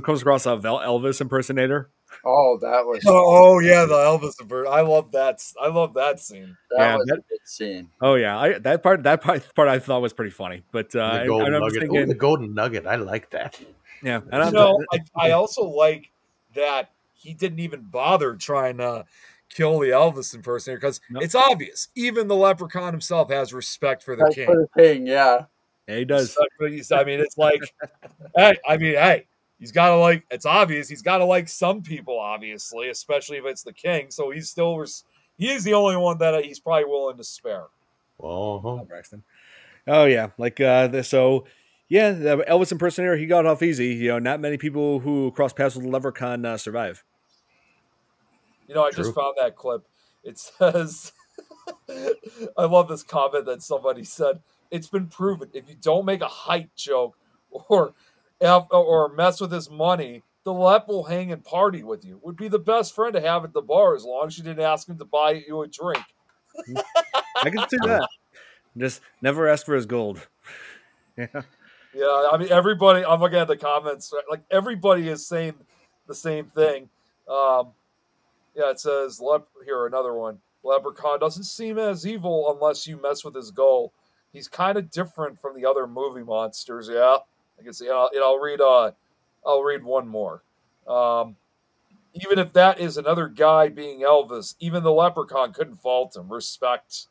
a Elvis impersonator. Oh, that was Oh yeah, the Elvis bird. I love that. I love that scene. that was a good scene. Oh yeah, that part I thought was pretty funny. But The I'm golden just nugget. thinking, Ooh, the golden nugget. I like that. yeah, and I'm, I also like that he didn't even bother trying to kill the Elvis impersonator because it's obvious. Even the Leprechaun himself has respect for the That's king. for the king, yeah. yeah, he does. I mean, it's like, hey, he's got to like. It's obvious he's got to like some people, obviously, especially if it's the king. So he's still he is the only one that he's probably willing to spare. Uh-huh. Braxton. Oh yeah, like so. Yeah, the Elvis impersonator, he got off easy. You know, not many people who cross paths with the Leprechaun survive. You know, I True. just found that clip. It says, I love this comment that somebody said. It's been proven if you don't make a height joke or mess with his money, the Lep will hang and party with you. Would be the best friend to have at the bar as long as you didn't ask him to buy you a drink. I can see that. Just never ask for his gold. Yeah. Yeah, I mean, everybody, I'm looking at the comments, like everybody is saying the same thing. Yeah, it says, here, another one. Leprechaun doesn't seem as evil unless you mess with his goal. He's kind of different from the other movie monsters. Yeah, I can see. I'll read one more. Even if that is another guy being Elvis, even the Leprechaun couldn't fault him. Respect.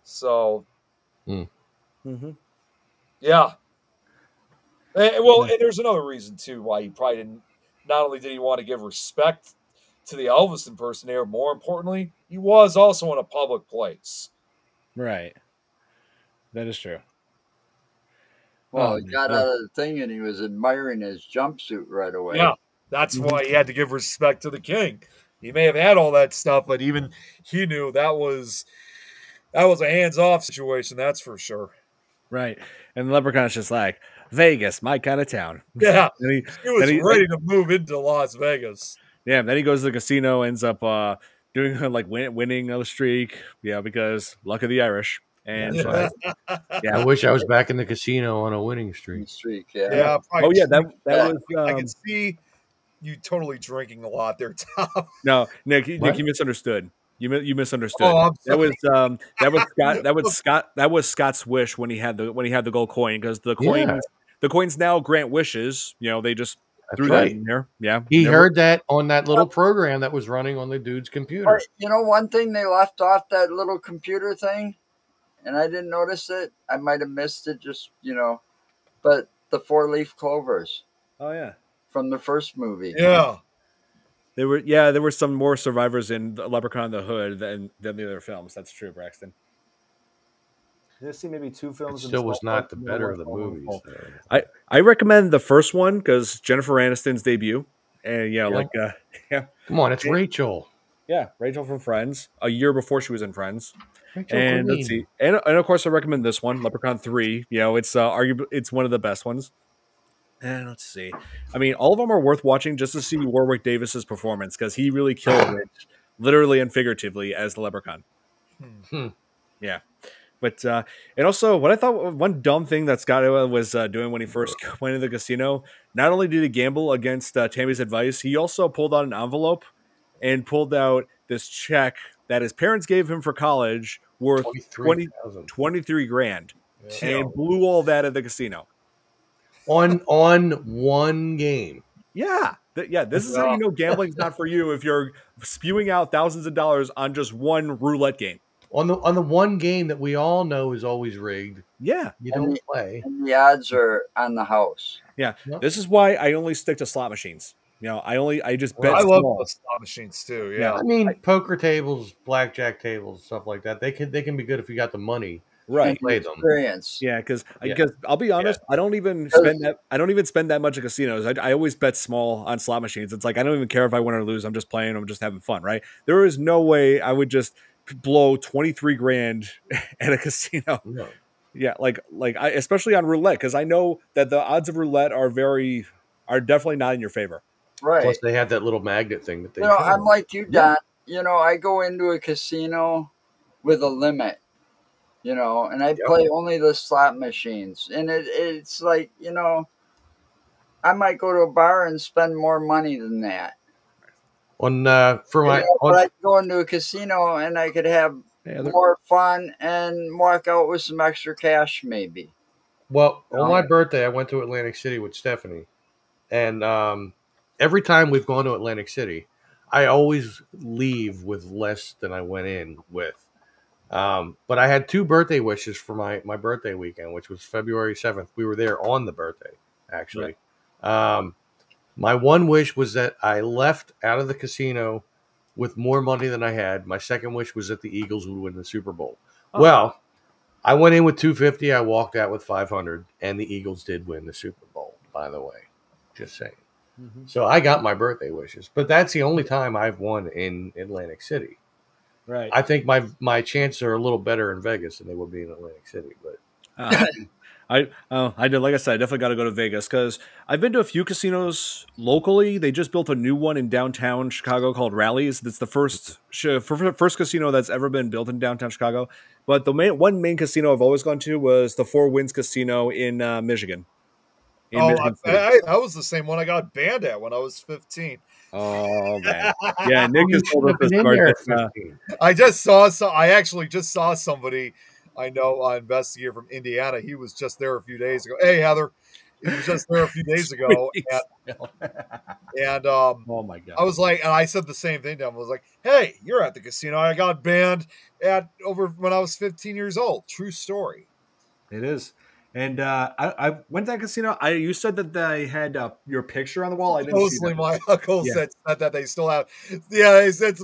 So, Mm-hmm. yeah. And there's another reason too why he probably didn't. Not only did he want to give respect to the Elvis impersonator, more importantly, he was also in a public place. Right. That is true. Well, he got out of the thing and he was admiring his jumpsuit right away. Yeah, that's why he had to give respect to the king. He may have had all that stuff, but even he knew that was That was a hands-off situation, that's for sure. Right. And the Leprechaun's just like, Vegas, my kind of town. Yeah, Then he was he- ready to move into Las Vegas. Yeah, then he goes to the casino, ends up doing like winning a streak, because luck of the Irish. And That's right. yeah. I wish I was back in the casino on a winning streak. Streak, Yeah, Oh yeah, that Yeah. was I can see you totally drinking a lot there, Tom. no, Nick, you What? misunderstood. You misunderstood. Oh, I'm sorry. That was Scott's wish when he had the gold coin, because the coins now grant wishes. They just That's threw right. that in there. Yeah. He heard that on that little program that was running on the dude's computer. But you know, one thing they left off that little computer thing, and I didn't notice it. I might have missed it, but the 4-leaf clovers Oh yeah. from the first movie. Yeah. There were some more survivors in the Leprechaun in the Hood than the other films. That's true, Braxton. There's seen maybe 2 It films. still was not the better of the movies. I recommend the first one because Jennifer Aniston's debut, and Come on, it's Rachel. Yeah, Rachel from Friends, a year before she was in Friends. Rachel And Green. let's see, and of course I recommend this one, Leprechaun 3. It's arguably it's one of the best ones. And let's see, I mean, all of them are worth watching just to see Warwick Davis's performance, because he really killed it, literally and figuratively, as the Leprechaun. Yeah. But and also, what I thought one dumb thing that Scott was doing when he first went into the casino, not only did he gamble against Tammy's advice, he also pulled out an envelope and pulled out this check that his parents gave him for college worth 23 grand, and blew all that at the casino. On one game. Yeah. This is how you know gambling's not for you, if you're spewing out thousands of dollars on just one roulette game. On the one game that we all know is always rigged. Yeah. You don't play. And the odds are on the house. Yeah. Yep. This is why I only stick to slot machines. I just bet I love small. the slot machines too. Yeah. I mean, poker tables, blackjack tables, stuff like that. They can be good if you got the money. Right. Play them. Experience. Yeah, because I'll be honest, I don't even spend that much at casinos. I always bet small on slot machines. It's like I don't even care if I win or lose. I'm just playing. I'm just having fun, right? There is no way I would just blow 23 grand at a casino. No. Yeah, especially on roulette, because I know that the odds of roulette are definitely not in your favor. Right. Plus, they have that little magnet thing that they. I'm like you, Don. I go into a casino with a limit. And I play only the slot machines. And it's like, I might go to a bar and spend more money than that. But I go into a casino and I could have more fun and walk out with some extra cash, maybe. Well, on my birthday, I went to Atlantic City with Stephanie. And every time we've gone to Atlantic City, I always leave with less than I went in with. But I had 2 birthday wishes for my birthday weekend, which was February 7th. We were there on the birthday, actually. Right. My one wish was that I left out of the casino with more money than I had. My second wish was that the Eagles would win the Super Bowl. Oh. Well, I went in with $250. I walked out with $500, and the Eagles did win the Super Bowl, by the way. Just saying. Mm-hmm. So I got my birthday wishes, but that's the only time I've won in Atlantic City. Right. I think my chances are a little better in Vegas than they would be in Atlantic City, but I did. Like I said, I definitely got to go to Vegas because I've been to a few casinos locally. They just built a new one in downtown Chicago called Rally's. That's the first casino that's ever been built in downtown Chicago. But the main casino I've always gone to was the Four Winds Casino in Michigan. That was the same one I got banned at when I was 15. Oh man, yeah. Nick has told us this story. I actually just saw somebody I know, investigator from Indiana. He was just there a few days ago. Hey, Heather. He was just there a few days ago. And oh my God. I was like, and I said the same thing to him. I was like, hey, you're at the casino I got banned at over when I was 15 years old. True story. It is. And I went to that casino. You said that they had your picture on the wall. I didn't see Supposedly, that. my uncle said that they still have. Yeah, they said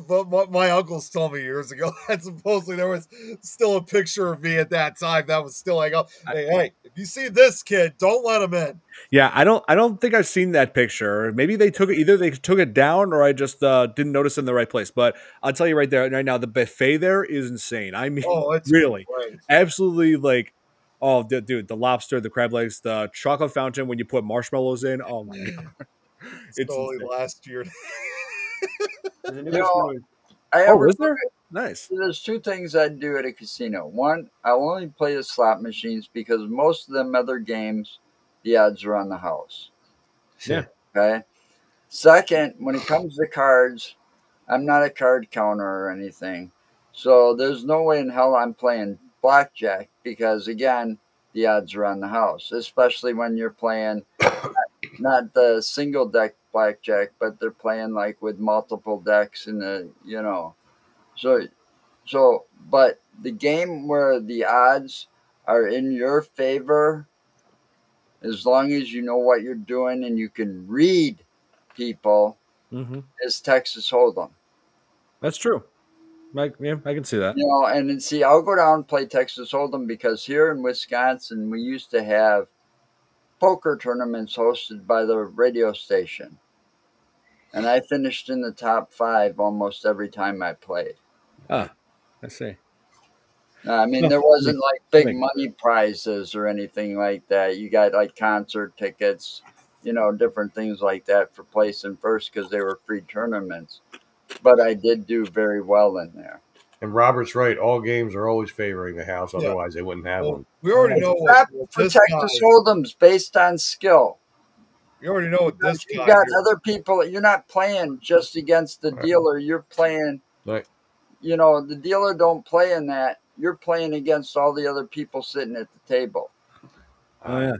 my uncles told me years ago that supposedly there was still a picture of me at that time. That was still like, oh, hey, if you see this kid, don't let him in. Yeah, I don't think I've seen that picture. Maybe they took it. Either they took it down, or I just didn't notice it in the right place. But I'll tell you right there, right now, the buffet there is insane. I mean, Oh, it's really, great. absolutely, like, oh, dude, the lobster, the crab legs, the chocolate fountain when you put marshmallows in. Oh my god, it's Only insane. last year. There's a new You know, casino. I Oh, ever is there? Nice. There's two things I'd do at a casino. One, I'll only play the slot machines because most of them other games, the odds are on the house. Yeah. Okay. Second, when it comes to cards, I'm not a card counter or anything. So there's no way in hell I'm playing blackjack because, again, the odds are on the house, especially when you're playing not the single deck blackjack, but they're playing like with multiple decks and but the game where the odds are in your favor, as long as you know what you're doing and you can read people, Mm-hmm. is Texas Hold'em. That's true. I can see that. And then see, I'll go down and play Texas Hold'em because here in Wisconsin, we used to have poker tournaments hosted by the radio station. And I finished in the top 5 almost every time I played. Ah, I see. I mean, there wasn't like big money prizes or anything like that. You got like concert tickets, different things like that for placing first because they were free tournaments. But I did do very well in there. And Robert's right. All games are always favoring the house. Otherwise, they wouldn't have one. We already know Except what for this Texas guy. Hold'em's based on skill. We already know what this You guy. got did. other people. You're not playing just against the dealer. You're playing. Right. The dealer don't play in that. You're playing against all the other people sitting at the table. Oh yeah,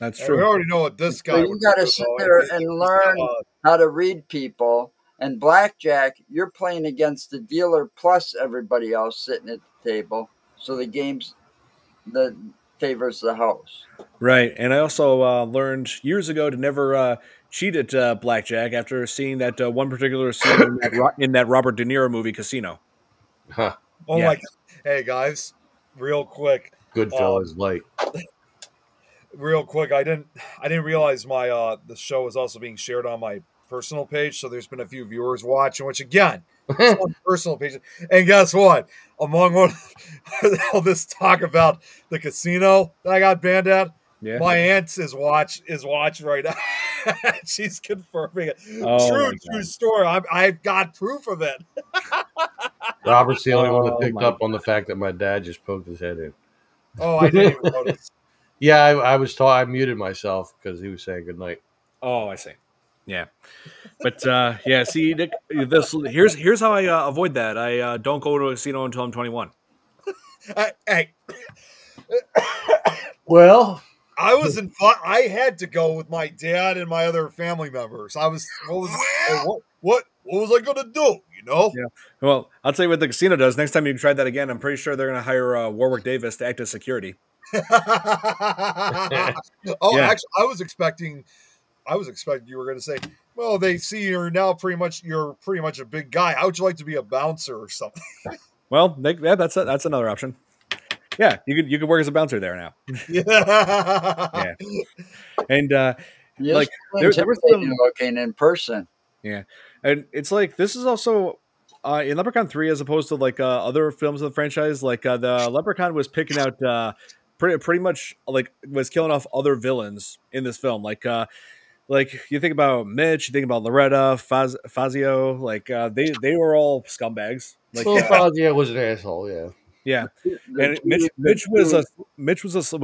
that's And true. we already know what this guy. So you got to sit there and learn how to read people. And blackjack, you're playing against the dealer plus everybody else sitting at the table. So the game's that favors the house. Right, and I also learned years ago to never cheat at blackjack after seeing that one particular scene in that Robert De Niro movie, Casino. Huh. Oh Yeah. my! Hey guys, real quick. Goodfellas light. Real quick, I didn't realize my the show was also being shared on my personal page, so there's been a few viewers watching, which again, it's on personal page. And guess what? Among all this talk about the casino that I got banned at, Yeah. my aunt is watching right now. She's confirming it. Oh, True story. I've got proof of it. Robert's the only one that Oh, picked my up on the fact that my dad just poked his head in. Oh, I didn't even notice. Yeah, I muted myself because he was saying goodnight. Oh, I see. Yeah, but yeah. See, Nick, here's how I avoid that. I don't go to a casino until I'm 21. Hey, Well, I had to go with my dad and my other family members. What was I gonna do? Yeah. Well, I'll tell you what the casino does. Next time you try that again, I'm pretty sure they're going to hire Warwick Davis to act as security. Oh, Yeah. actually, I was expecting you were going to say, "Well, they see you're now you're pretty much a big guy. How would you like to be a bouncer or something?" Well, that's another option. Yeah, you could work as a bouncer there now. Yeah. And Yes, like there was some looking in person. Yeah, and it's like this is also in Leprechaun 3 as opposed to like other films of the franchise. Like the Leprechaun was picking out pretty much like was killing off other villains in this film. Like you think about Mitch, you think about Loretta, Fazio. Like they were all scumbags. Like Fazio was an asshole. Yeah. yeah, and Mitch was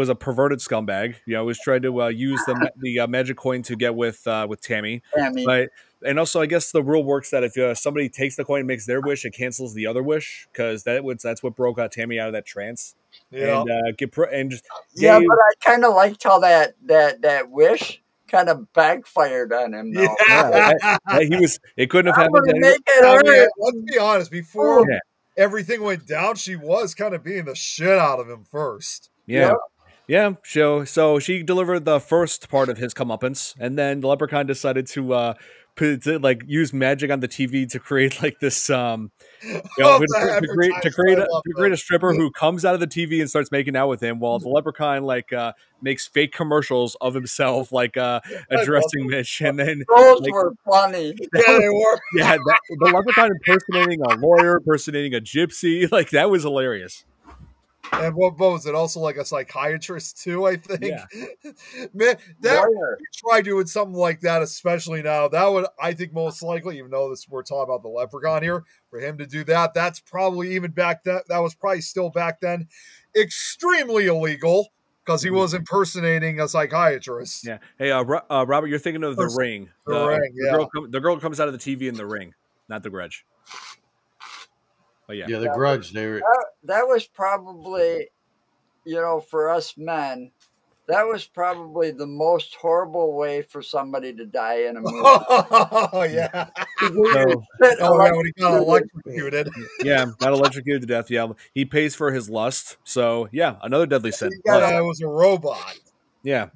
a perverted scumbag. You know, was trying to use the magic coin to get with Tammy. But and also, I guess the rule works that if somebody takes the coin and makes their wish, it cancels the other wish because that's what broke Tammy out of that trance. Yeah. And Yeah, but I kind of liked how that wish kind of backfired on him. Though. It couldn't have happened. Let's be honest. Before everything went down, she was kind of beating the shit out of him first. Yeah. Yeah, so she delivered the first part of his comeuppance, and then the Leprechaun decided to like use magic on the TV to create like this Oh, the to advertisement, create I love to create a them. stripper who comes out of the TV and starts making out with him, while the Leprechaun like makes fake commercials of himself, like I love addressing Mitch, and then Those like were funny. that Yeah, was, they were. yeah, the Leprechaun impersonating a lawyer, impersonating a gypsy, like that was hilarious. And what was it? Also like a psychiatrist too, I think. Yeah. Man, that Lawyer. try doing something like that, especially now. That would, I think, most likely, even though we're talking about the Leprechaun here, for him to do that, that's probably even back then. That was probably still back then, extremely illegal because he was impersonating a psychiatrist. Yeah. Hey, Robert, you're thinking of The Ring. The Ring, yeah. The girl comes out of the TV in The Ring, not The Grudge. But yeah. Yeah, the Grudge. They were. That was probably, for us men, that was probably the most horrible way for somebody to die in a movie. Oh yeah. So, Oh yeah, when he got electrocuted. yeah, got electrocuted to death. Yeah, he pays for his lust. So yeah, another deadly sin. Yeah, Lust. Yeah, it was a robot. Yeah.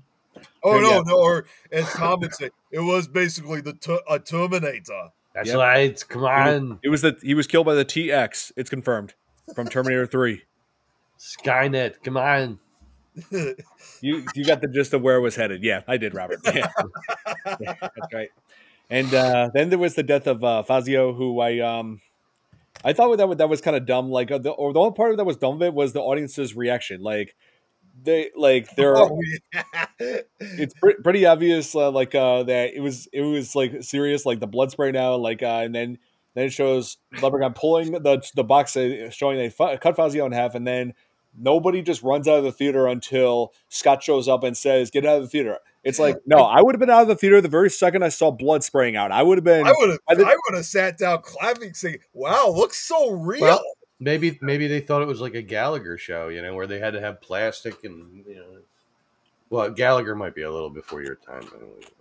Oh Yeah. no, or as Tom would say, it was basically a Terminator. That's Yep. right. Come on, He was killed by the TX. It's confirmed from Terminator 3. Skynet. Come on. You got the gist of where it was headed. Yeah, I did, Robert. Yeah, yeah, that's right. And then there was the death of Fazio, who I thought that was kind of dumb. Like the only part of that was dumb of it was the audience's reaction. Like they're Oh, yeah. it's pretty obvious that it was like serious, like the blood spraying out, like and then it shows Leprechaun pulling the box, showing they cut Fazio in half, and then nobody just runs out of the theater until Scott shows up and says, "Get out of the theater." It's like, no, I would have been out of the theater the very second I saw blood spraying out. I would have been. I would have sat down clapping, saying, "Wow, looks so real." Well, maybe they thought it was like a Gallagher show, where they had to have plastic and Well, Gallagher might be a little before your time.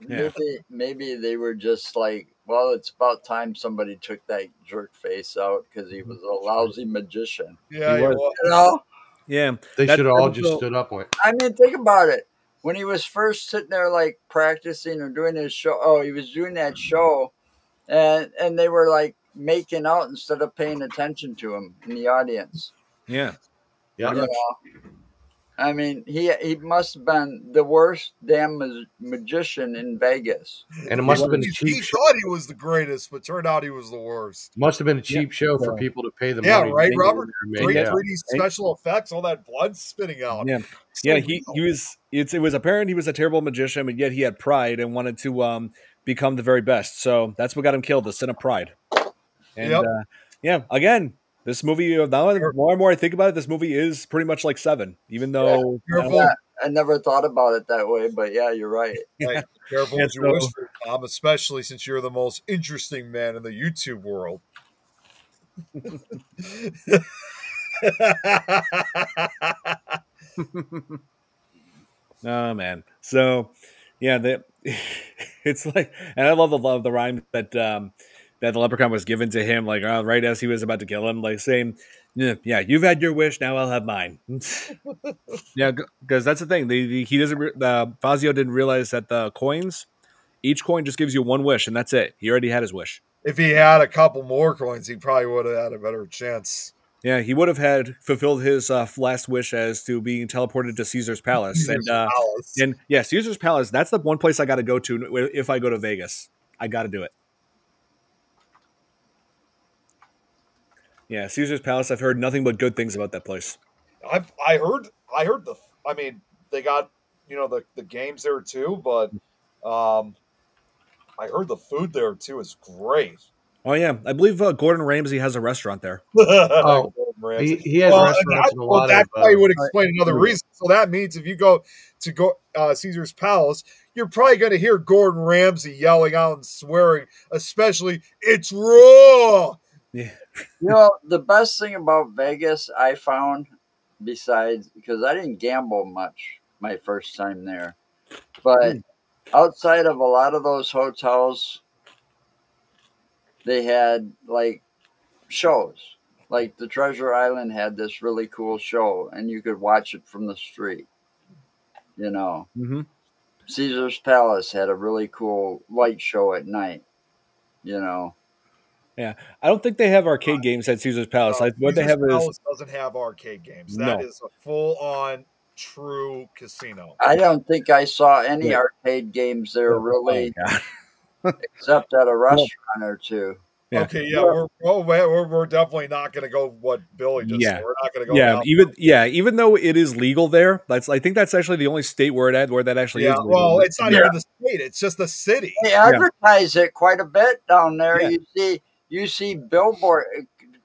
Yeah. Maybe they were just like, well, it's about time somebody took that jerk face out because he was a lousy magician. Yeah, He he was. was. Yeah, They That- should have all that's just also- stood up. And went, I mean, think about it. When he was first sitting there, like practicing or doing his show, he was doing that show, and they were like making out instead of paying attention to him in the audience. yeah. yeah, You know? I mean, he must have been the worst damn magician in Vegas. and it must have been a He cheap. thought he was the greatest, but turned out he was the worst. Must have been a cheap show for people to pay the Yeah, money. right, to Robert? make Great it. 3D special effects, all that blood spitting out. Yeah. So Yeah, real. he was. It was apparent he was a terrible magician, but yet he had pride and wanted to become the very best. So that's what got him killed: the sin of pride. And Yep. yeah, again, this movie. Now, the more and more I think about it, this movie is pretty much like Seven, even though. Careful. I never thought about it that way, but yeah, you're right. Right. Careful Yeah, what you so- wish for, Tom, especially since you're the most interesting man in the YouTube world. Oh man. So yeah, it's like, and I love the rhyme that that the Leprechaun was given to him, like right as he was about to kill him, like saying, "Yeah, you've had your wish, now I'll have mine." Yeah, because that's the thing. He doesn't. Fazio didn't realize that the coins, each coin just gives you one wish, and that's it. He already had his wish. If he had a couple more coins, he probably would have had a better chance. Yeah, he would have had fulfilled his last wish as to being teleported to Caesar's palace. Caesar's Palace. And yeah, Caesar's Palace. That's the one place I got to go to if I go to Vegas. I got to do it. Yeah, Caesar's Palace. I've heard nothing but good things about that place. I heard I mean, they got, the games there too, but I heard the food there too is great. Oh yeah, I believe Gordon Ramsay has a restaurant there. Oh, he has restaurants and a lot that of. probably would explain another reason. So that means if you go to Caesar's Palace, you're probably going to hear Gordon Ramsay yelling out and swearing, especially "It's raw." Yeah, The best thing about Vegas I found, besides, because I didn't gamble much my first time there, but outside of a lot of those hotels, they had like shows. Like the Treasure Island had this really cool show, and you could watch it from the street. You know, Mm-hmm. Caesar's Palace had a really cool light show at night. You know, Yeah, I don't think they have arcade games at Caesar's Palace. What they Caesar's have is Palace doesn't have arcade games. That no. is a full-on true casino. I don't think I saw any Right. arcade games there Oh really, God. except at a restaurant or two. Yeah. Okay, yeah, we're definitely not going to go what Billy just said. Yeah. We're not going to go Yeah, down. even though it is legal there, I think that's actually the only state where that actually Yeah, is legal. well, it's not Yeah. even the state; it's just the city. They advertise it quite a bit down there. Yeah. You see billboard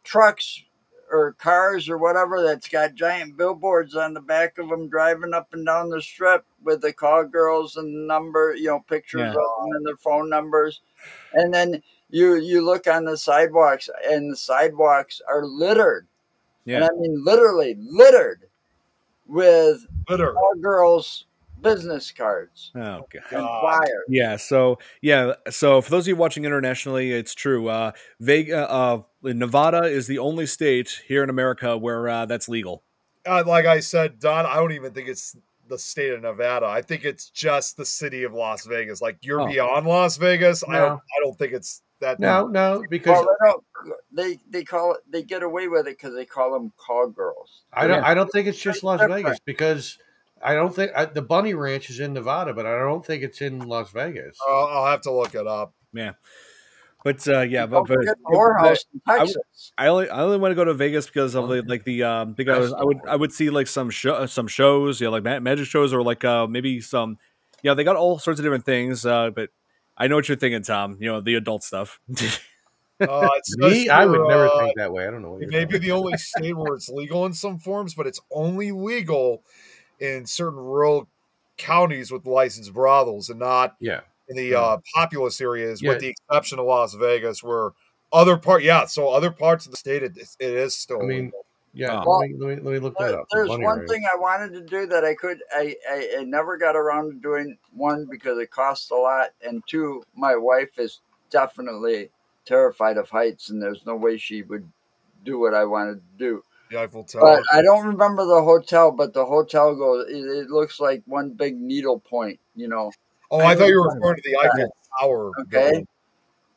trucks or cars or whatever that's got giant billboards on the back of them driving up and down the strip with the call girls and number, pictures Yeah. of them and their phone numbers. And then you look on the sidewalks, and the sidewalks are littered. Yeah. And I mean literally littered with Literally. call girls' business cards Oh God. and God. flyers. So for those of you watching internationally, it's true. Nevada is the only state here in America where that's legal. Like I said, Don, I don't even think it's the state of Nevada. I think it's just the city of Las Vegas. Like you're beyond Las Vegas. No. I don't think it's that. No, because Well, they call it. They get away with it because they call them call girls. I don't think it's just Las Vegas, because I don't think the Bunny Ranch is in Nevada, but I don't think it's in Las Vegas. I'll have to look it up. Yeah. But Don't forget the whorehouse in Texas. I only want to go to Vegas because of because I would see like some shows, like magic shows, or like maybe some, they got all sorts of different things. But I know what you're thinking, Tom. The adult stuff. It's Me, just I would for, never think that way. I don't know. What It you're may be talking the only state where it's legal in some forms, but it's only legal in certain rural counties with licensed brothels, and not Yeah. in the populous areas, Yeah. with the exception of Las Vegas, where other parts of the state it is still. I mean, legal. yeah. Well, let me look that up. There's Bunny one Ranch. thing I wanted to do that I never got around to doing. One, because it costs a lot, and two, my wife is definitely terrified of heights, and there's no way she would do what I wanted to do. The Eiffel Tower. But I don't remember the hotel, but the hotel goes, it looks like one big needle point, Oh, I thought you were referring to the Eiffel Tower. Okay.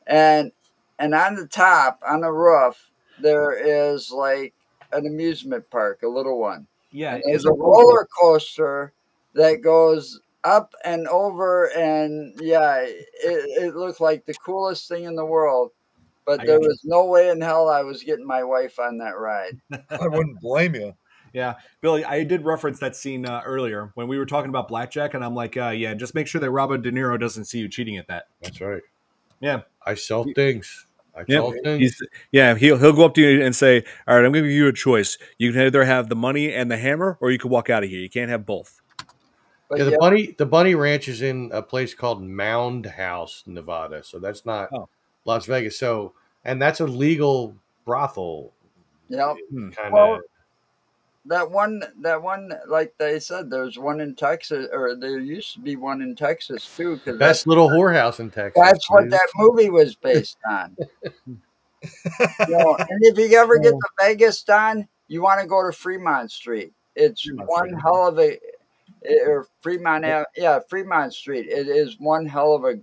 And on the top, on the roof, there is like an amusement park, a little one. Yeah, And there's a roller coaster that goes up and over, and it looked like the coolest thing in the world. But there was no way in hell I was getting my wife on that ride. I wouldn't blame you. Yeah, Billy, I did reference that scene earlier when we were talking about blackjack, and I'm like, just make sure that Robert De Niro doesn't see you cheating at that. That's right. Yeah, I sell things. He'll go up to you and say, "All right, I'm going to give you a choice. You can either have the money and the hammer, or you can walk out of here. You can't have both." But Yeah, the Bunny Ranch is in a place called Mound House, Nevada. So that's not Las Vegas. So, and that's a legal brothel. Yep. Kind of. Well, that one, like they said, there's one in Texas, or there used to be one in Texas too. Because Best little whorehouse in Texas. That's what that movie was based on. And if you ever get to Vegas, Don, you want to go to Fremont Street. It's one hell of a, or Fremont, Fremont Street. It is one hell of a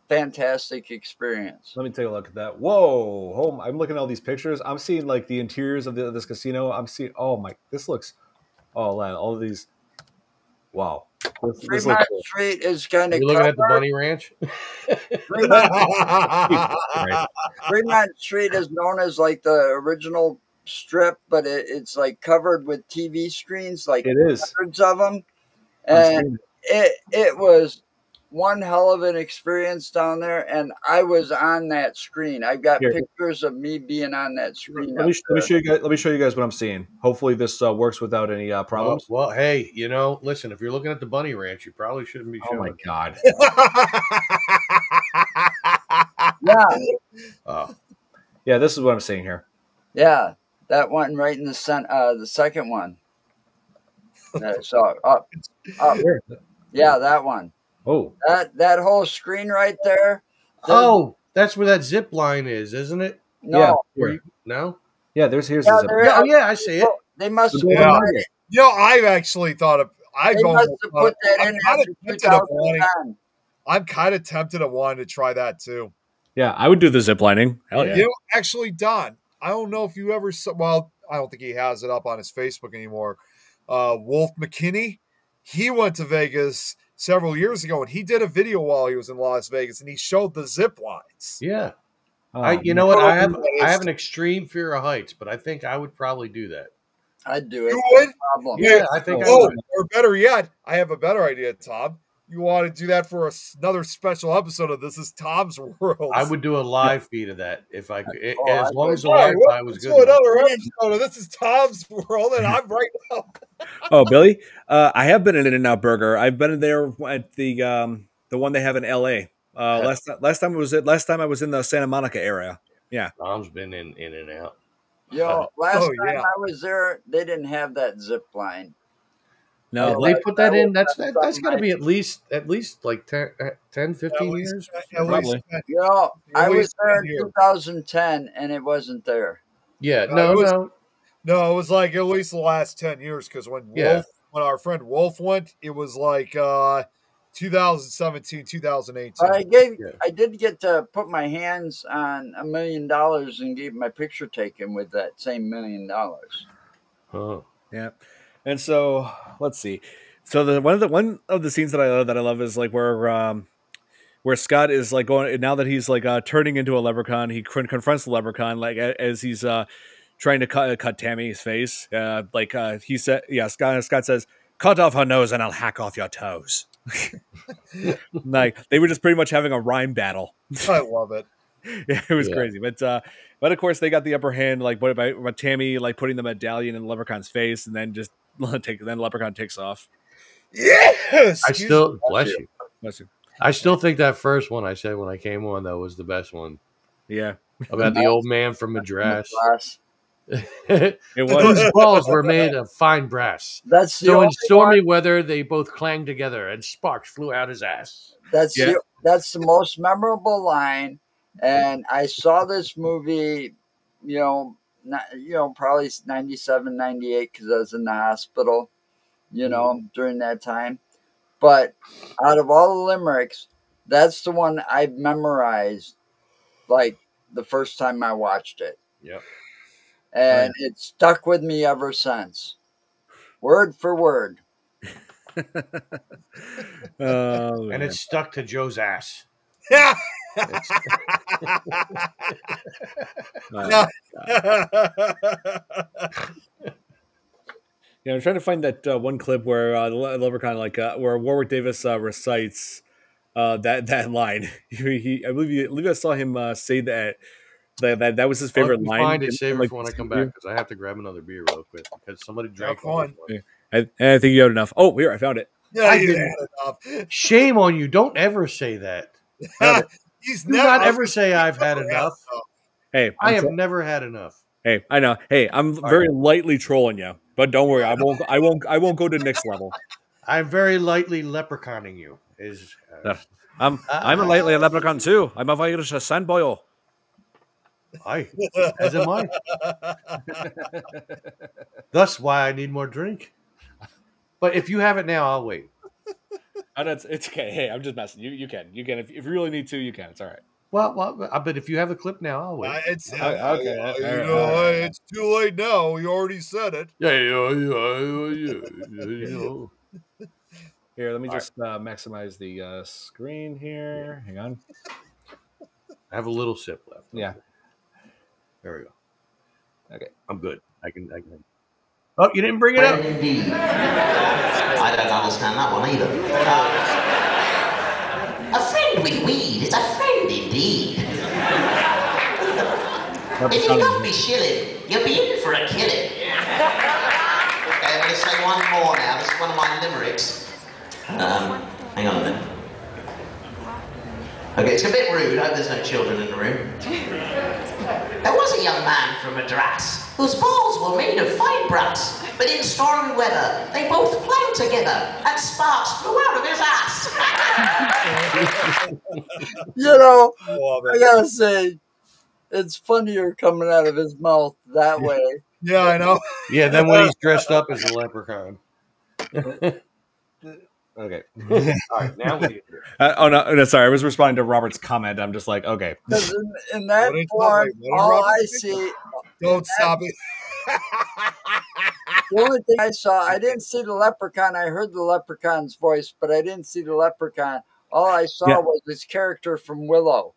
fantastic experience. Let me take a look at that. Whoa, I'm looking at all these pictures. I'm seeing like the interiors of this casino. I'm seeing, this looks, all of these. Wow. Fremont Street is kind of. You're looking at the Bunny Ranch. Fremont Street is known as like the original strip, but it's like covered with TV screens, like it is hundreds of them, and it was one hell of an experience down there, and I was on that screen. I've got pictures of me being on that screen. Let me show you guys what I'm seeing. Hopefully this works without any problems. Well, hey, listen, if you're looking at the Bunny Ranch, you probably shouldn't be showing. Oh my God. Yeah, this is what I'm seeing here. Yeah, that one right in the the second one. So up. Yeah, that one. Oh, that whole screen right there. Oh, that's where that zip line is, isn't it? No. No? Yeah, here's the zip line. Oh, yeah, I see it. They must have. I've actually thought I've They must almost have put that I'm in kinda after tempted of wanting 2010. I'm kind of tempted of wanting to try that too. Yeah, I would do the zip lining. Hell yeah. You know, actually, Don, I don't know if you ever saw, well, I don't think he has it up on his Facebook anymore. Wolf McKinney, he went to Vegas several years ago and he did a video while he was in Las Vegas and he showed the zip lines. Yeah. Oh, You know what? I Oh, have an extreme fear of heights, but I think I would probably do that. I'd do it. You would? No problem. Yeah, I think I Oh, would. or better yet, I have a better idea, Tom. You want to do that for another special episode of This Is Tom's World? I would do a live feed of that if I could, Oh, as I long would. as the All right, Wi-Fi was let's good do enough. another episode of This Is Tom's World, and I'm right now. Oh, Billy, I have been in In-N-Out Burger. I've been there at the one they have in L.A. Last time I was in the Santa Monica area. Yeah. Tom's been in and out. Yo, last Oh, time yeah. I was there, they didn't have that zip line. No, Yeah, like- they put that in. That's something got to be at least like 10 15 years. Probably. You know, I At was least there 10 in years. 2010, and it wasn't there. Yeah, No, no, it was- no. No, it was like at least the last 10 years because when Yeah. when our friend Wolf went, it was like 2017, 2018. But Yeah. I did get to put my hands on $1 million and get my picture taken with that same $1 million. Oh. Yeah, and so let's see. So one of the scenes that I love is like where Scott is like going now that he's like turning into a leprechaun. He confronts the leprechaun like as he's trying to cut Tammy's face. He said, yeah, Scott says, "Cut off her nose and I'll hack off your toes." Like they were just pretty much having a rhyme battle. I love it. Yeah, it was Yeah. crazy, but of course they got the upper hand. Like what about Tammy like putting the medallion in the leprechaun's face, and then just then Leprechaun takes off. Yes. I still bless you. Bless you. I still think that first one I said when I came on though was the best one Yeah, about the old man from Madras. Brass. it Whose was. balls were made of fine brass. That's the So in only stormy one- weather, they both clanged together, and sparks flew out his ass. That's Yeah. that's the most memorable line. And I saw this movie, probably 97, 98, because I was in the hospital, during that time. But out of all the limericks, that's the one I've memorized, like the first time I watched it. Yep. And it stuck with me ever since, word for word. Oh, And it stuck to Joe's ass. Yeah. Yeah, I'm trying to find that one clip where the Leprechaun, where Warwick Davis recites that line. I believe I saw him say that was his favorite line. Find it, in, save it like, for when I this come interview. back because I have to grab another beer real quick because somebody drank Have all this fun. one. I think you had enough. Oh, here I found it. Yeah, I you didn't. had enough. Shame on you! Don't ever say that. He's Do not ever say I've had never enough. Hey, I have never had enough. Hey, I know. Hey, I'm very lightly trolling you, but don't worry, I won't go to next level. I'm very lightly leprechauning you. I'm a lightly leprechaun too. I'm a Irish sand boil. Hi, as am I. Thus, why I need more drink. But if you have it now, I'll wait. It's okay. Hey, I'm just messing. You can. If you really need to, you can. It's all right. Well, but if you have the clip now, I'll wait. It's Okay, all right. it's too late now. You already said it. Yeah. Here, let me just maximize the screen here. Hang on. I have a little sip left. Yeah. There we go. Okay. I'm good. I can. Oh, you didn't bring it up. Indeed. I don't understand that one either. A friend with weed is a friend indeed. If you got me shilling, you'll be in for a killing. Okay, I'm going to say one more now. This is one of my limericks. Hang on a minute. Okay, it's a bit rude. I hope there's no children in the room. There was a young man from Madras whose balls were made of fine brass, but in stormy weather they both clanged together and sparks flew out of his ass. I Love it. gotta say, it's funnier coming out of his mouth that way. Yeah, I know. Yeah. Then when he's dressed up as a leprechaun. Okay. All right. Now we need to. Oh no, sorry. I was responding to Robert's comment. I'm just like, okay. Because in that What did- form, wait, what did all Robert I say? see, Don't stop it. the only thing I saw, I didn't see the leprechaun. I heard the leprechaun's voice, but I didn't see the leprechaun. All I saw Yeah. was this character from Willow.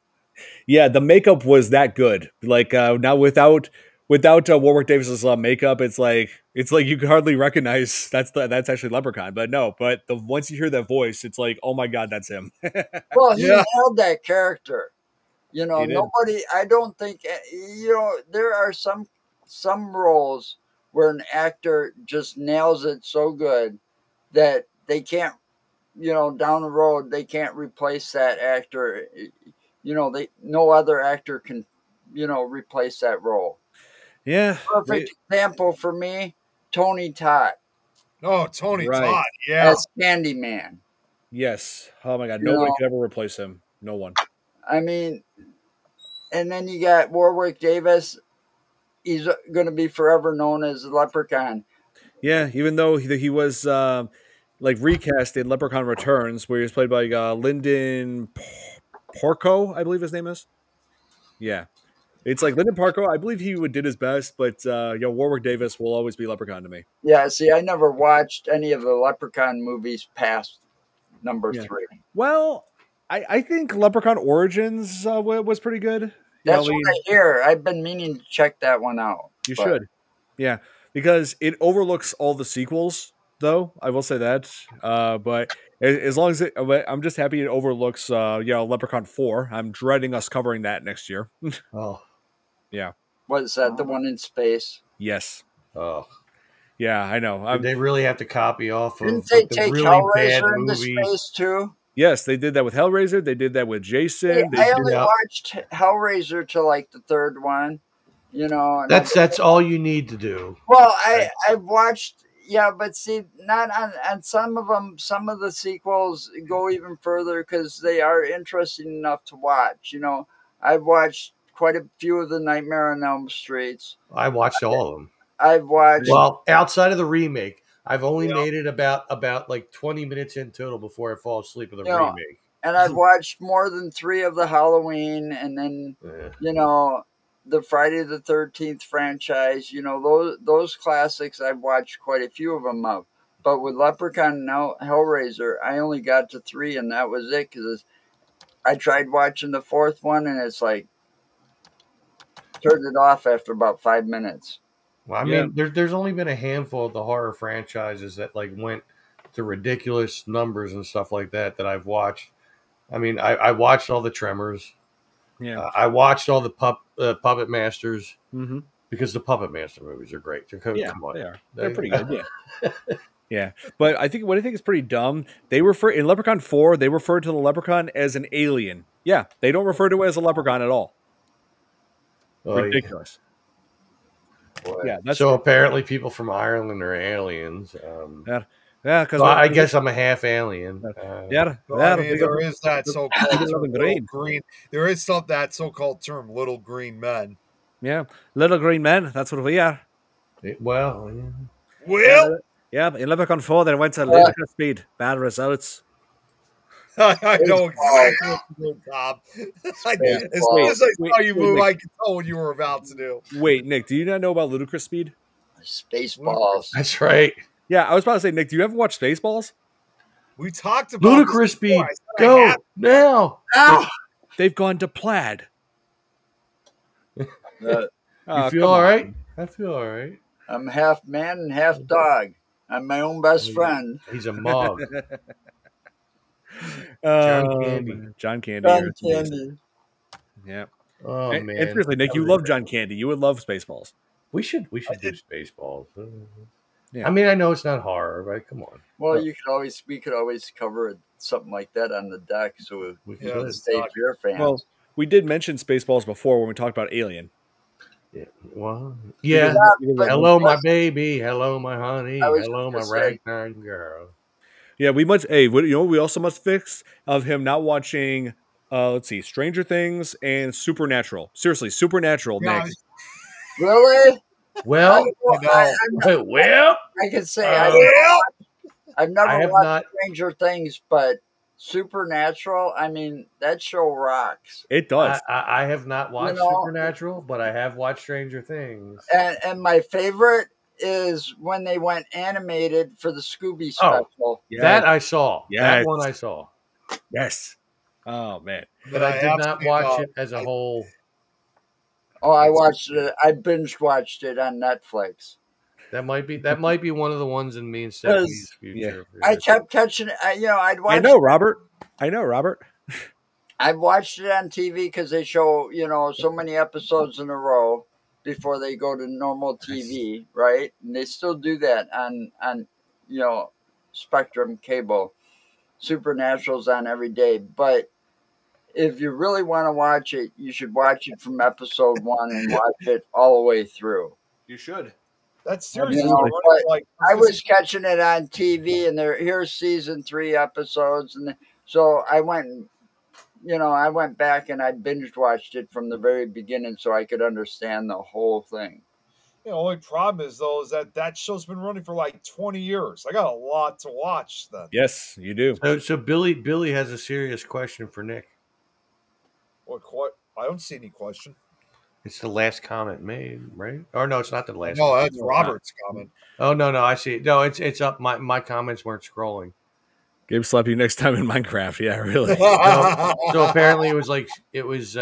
Yeah, the makeup was that good. Like now without Warwick Davis's makeup, it's like you could hardly recognize that's actually Leprechaun. But no, but once you hear that voice, it's like, oh my god, that's him. Well, he Yeah. nailed that character. You know, He did. nobody. I don't think. You know, there are some roles where an actor just nails it so good that they can't. You know, down the road they can't replace that actor. You know, no other actor can. You know, replace that role. Yeah, Perfect example for me, Tony Todd Oh, Tony Right. Todd. Yeah. as Candyman. yes. Oh my god, You nobody know, could ever replace him. No one. I mean, and then you got Warwick Davis. He's going to be forever known as the Leprechaun. Yeah, even though he was like recast in Leprechaun Returns, where he was played by Lyndon Porco, I believe his name is. Yeah. It's like Lyndon Parko. I believe he did his best, but Warwick Davis will always be Leprechaun to me. Yeah, see, I never watched any of the Leprechaun movies past number Yeah. 3. Well, I think Leprechaun Origins was pretty good. That's what I hear. I've been meaning to check that one out. You should. Yeah, because it overlooks all the sequels, though. I will say that. But as long as I'm just happy it overlooks, Leprechaun 4. I'm dreading us covering that next year. Oh. Yeah. What is that? The one in space? Yes. Oh. Yeah, I know. Did they really have to copy off of Didn't they the take really bad Hellraiser into movies? space too? Yes, they did that with Hellraiser. They did that with Jason. I only watched Hellraiser to like the 3rd one. You know, and That's all you need to do. well, I've watched, yeah, but see, not on some of them. Some of the sequels go even further because they are interesting enough to watch. You know, I've watched quite a few of the Nightmare on Elm Streets. I watched all of them. I've watched. Well, outside of the remake, I've only made it about like 20 minutes in total before I fall asleep with the remake. And I've watched more than 3 of the Halloween, and then you know, the Friday the 13th franchise. You know, those classics. I've watched quite a few of them of. But with Leprechaun and Hellraiser, I only got to 3, and that was it. Because I tried watching the 4th one, and it's like turned it off after about 5 minutes. Well, I mean, there's only been a handful of the horror franchises that like went to ridiculous numbers and stuff like that I've watched. I mean, I watched all the Tremors. Yeah, I watched all the Puppet Masters Mhm. because the Puppet Master movies are great. Come on. They are. They're pretty good. Yeah, yeah. But what I think is pretty dumb. They refer in Leprechaun 4. They refer to the Leprechaun as an alien. Yeah, they don't refer to it as a leprechaun at all. Ridiculous. Yeah, so apparently people from Ireland are aliens. Yeah, because I guess I'm a half alien. There is that so-called term, little green. There is that so-called term, little green men. Yeah, little green men. That's what we are. Well, yeah. In Leprechaun 4, they went to ludicrous speed. Bad results. I know exactly what you did, Tom. As soon as I saw you move, I could tell what you were about to do. Wait, Nick, do you not know about ludicrous speed? Spaceballs. That's right. Yeah, I was about to say, Nick, do you ever watch Spaceballs? We talked about ludicrous speed. Go now. They've gone to plaid. You feel all right? I feel all right. I'm half man and half dog. I'm my own best friend. He's a mug. John Candy. Yeah. Oh man. And seriously, Nick, you love John Candy. You would love Spaceballs. We should do Spaceballs. Yeah. I mean, I know it's not horror, right? Come on. Well, we could always cover something like that on the deck, so we could stay FearFans. Well, we did mention Spaceballs before when we talked about Alien. Yeah. Well, yeah. Hello, my baby. Hello, my honey. Hello, my ragtime girl. Yeah, we must. Hey, we also must fix of him not watching. Let's see, Stranger Things and Supernatural. Seriously, Supernatural, Nick. Really? Well, I can say I've never I have watched not. Stranger Things, but Supernatural, I mean, that show rocks. It does. I have not watched know- Supernatural, but I have watched Stranger Things. And my favorite is when they went animated for the Scooby Oh. special. Yes. That I saw. That Yes. one I saw. Yes. Oh man. But I did not watch it as a whole. Oh, I watched it. I binge watched it on Netflix. That might be one of the ones in me and Stephanie's future. I kept catching it. I'd watch. I know, Robert. I've watched it on TV because they show, so many episodes in a row before they go to normal TV, right? And they still do that on Spectrum cable. Supernatural's on every day, but if you really want to watch it, you should watch it from episode 1 and watch it all the way through. You should. That's seriously I was catching it on TV, and here's season 3 episodes, and so I went back and I binge watched it from the very beginning so I could understand the whole thing. The only problem is that show's been running for like 20 years. I got a lot to watch then. Yes, you do. So Billy has a serious question for Nick. What? I don't see any question. It's the last comment made, right? Or no, it's not the last. No, that's Robert's comment. Oh no, I see it. No, it's up. My comments weren't scrolling. Gabe slap you next time in Minecraft. Yeah, really. So apparently it was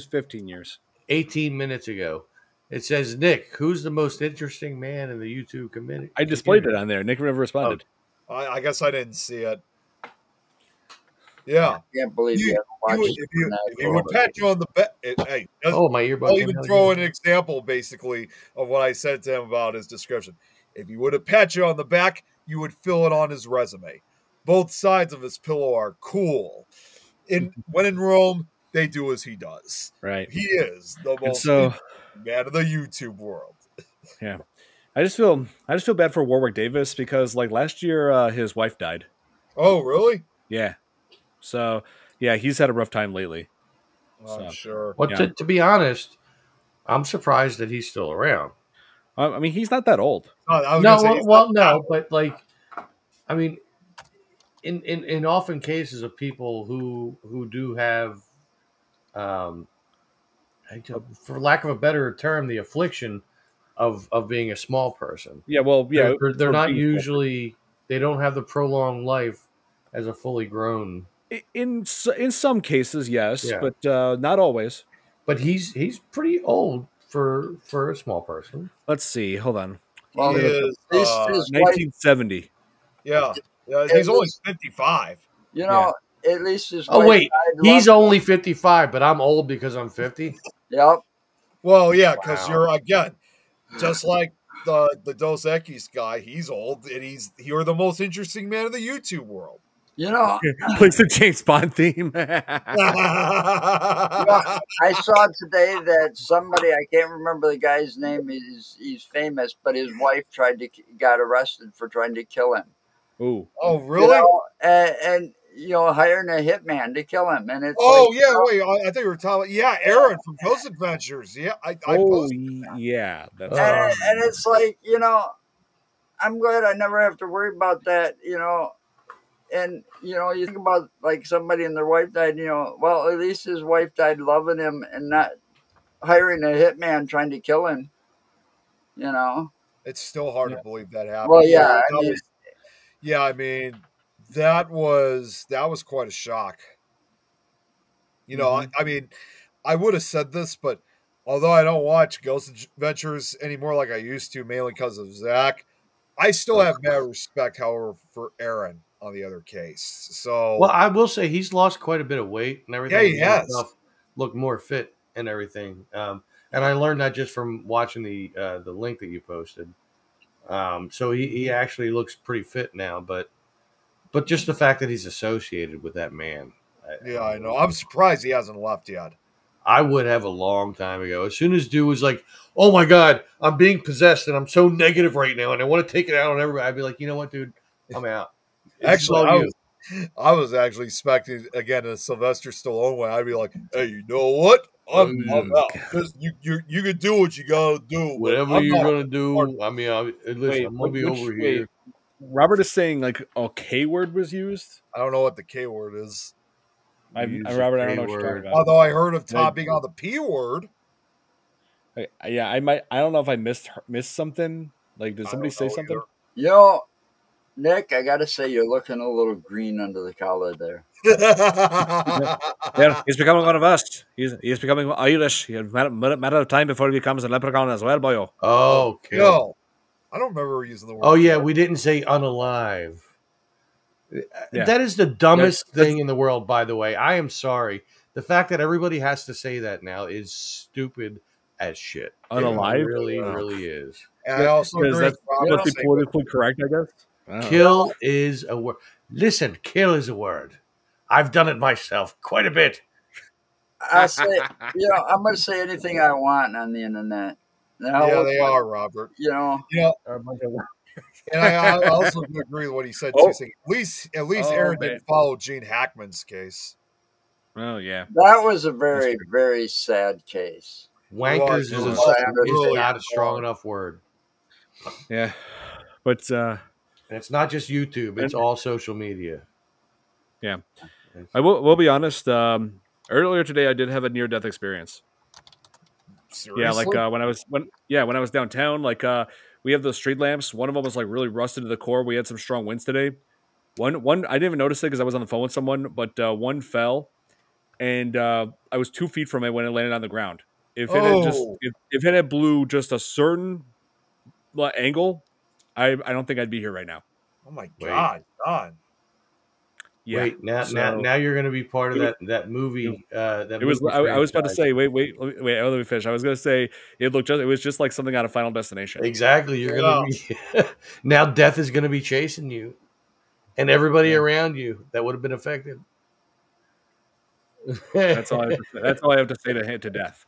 15 years. 18 minutes ago. It says, Nick, who's the most interesting man in the YouTube community? I displayed it on there. Nick never responded. I guess I didn't see it. Yeah. I can't believe you haven't watched it. If you would pat you on the back, hey, my earbud. I'll even throw in an example, basically, of what I said to him about his description. If he would have pat you on the back, you would fill it on his resume. Both sides of his pillow are cool. When in Rome, they do as he does. Right. He is the most man of the YouTube world. Yeah. I just feel bad for Warwick Davis because like last year his wife died. Oh, really? Yeah. So yeah, he's had a rough time lately. I'm sure. Well, to be honest, I'm surprised that he's still around. I mean, he's not that old. But like, I mean, in often cases of people who do have, for lack of a better term, the affliction of being a small person. Yeah, well, yeah, they're not usually. They don't have the prolonged life as a fully grown. In some cases, yes, Yeah. but not always. But he's pretty old for a small person. Let's see. Hold on. Well, He is, 1970. Yeah, he's only 55. At least his Oh wife wait, died he's loving only 55, but I'm old because I'm 50. him. Yep. Well, yeah, because Wow. you're again just like the Dos Equis guy. He's old, and you're the most interesting man in the YouTube world. Plays the James Bond theme. I saw today that somebody, I can't remember the guy's name, he's famous, but his wife got arrested for trying to kill him. Ooh. Oh, really? And hiring a hitman to kill him. And it's wait, I think we were talking. Yeah, Aaron from Ghost Adventures. Yeah, I posted that. Yeah. That's and it's like, I'm glad I never have to worry about that, And, you think about like somebody and their wife died, well, at least his wife died loving him and not hiring a hitman trying to kill him, It's still hard to believe that happened. Well, yeah, I mean, that was quite a shock. I mean, I would have said this, but although I don't watch Ghost Adventures anymore like I used to, mainly because of Zach, I still have mad respect, however, for Aaron on the other case. So, well, I will say he's lost quite a bit of weight and everything. Yeah, he has. Look more fit and everything. And I learned that just from watching the link that you posted. So he actually looks pretty fit now, but just the fact that he's associated with that man. I know. I'm surprised he hasn't left yet. I would have a long time ago. As soon as dude was like, "Oh my God, I'm being possessed and I'm so negative right now and I want to take it out on everybody," I'd be like, "You know what, dude? I'm out." Actually, I was actually expecting again a Sylvester Stallone way. I'd be like, "Hey, you know what? I'm out. You can do what you gotta do. Whatever you're gonna do. I mean, listen, I'm gonna be over here." Robert is saying like a K word was used. I don't know what the K word is. Use a Robert, I don't know what K you're talking word. about. Although I heard of Todd being on the P word. Yeah, I might. I don't know if I missed something. Like, did I somebody don't say know something? You know, Nick, I got to say, you're looking a little green under the collar there. Yeah, he's becoming one of us. He's becoming Irish. It's a matter of time before he becomes a leprechaun as well, boyo. Oh, kill. No, I don't remember using the word. Oh yeah, kill. we didn't say unalive. Yeah. That is the dumbest That's- thing in the world, by the way. I am sorry. The fact that everybody has to say that now is stupid as shit. Unalive? It really, Oh. really is. And I also Because agree. that's with Rob supposed to be saying- politically correct, I guess. I don't know. Kill is a word. Listen, kill is a word. I've done it myself quite a bit. I say, I'm going to say anything I want on the internet. Now, Yeah, they are, Robert. You know, And I also agree with what he said too. Oh. Saying at least Oh, Aaron man. didn't follow Gene Hackman's case. Oh yeah. that was a very, very sad case. Wankers Well, is, really not a strong enough word. Yeah. But And it's not just YouTube, it's all social media. yeah. I will be honest, earlier today I did have a near death experience. Seriously? Yeah, like when I was downtown, like we have those street lamps. One of them was like really rusted to the core. We had some strong winds today. One I didn't even notice it because I was on the phone with someone, but one fell, and I was 2 feet from it when it landed on the ground. If it had just if it had blew just a certain angle, I don't think I'd be here right now. Oh my Wait. God, Don. Yeah. Wait, now you're going to be part of that movie. That It was. movie I was about to franchise. say. Wait. Let me finish. I was going to say it was just like something out of Final Destination. Exactly. You're going to be now. Death is going to be chasing you, and everybody around you that would have been affected. That's all. That's all I have to say to death.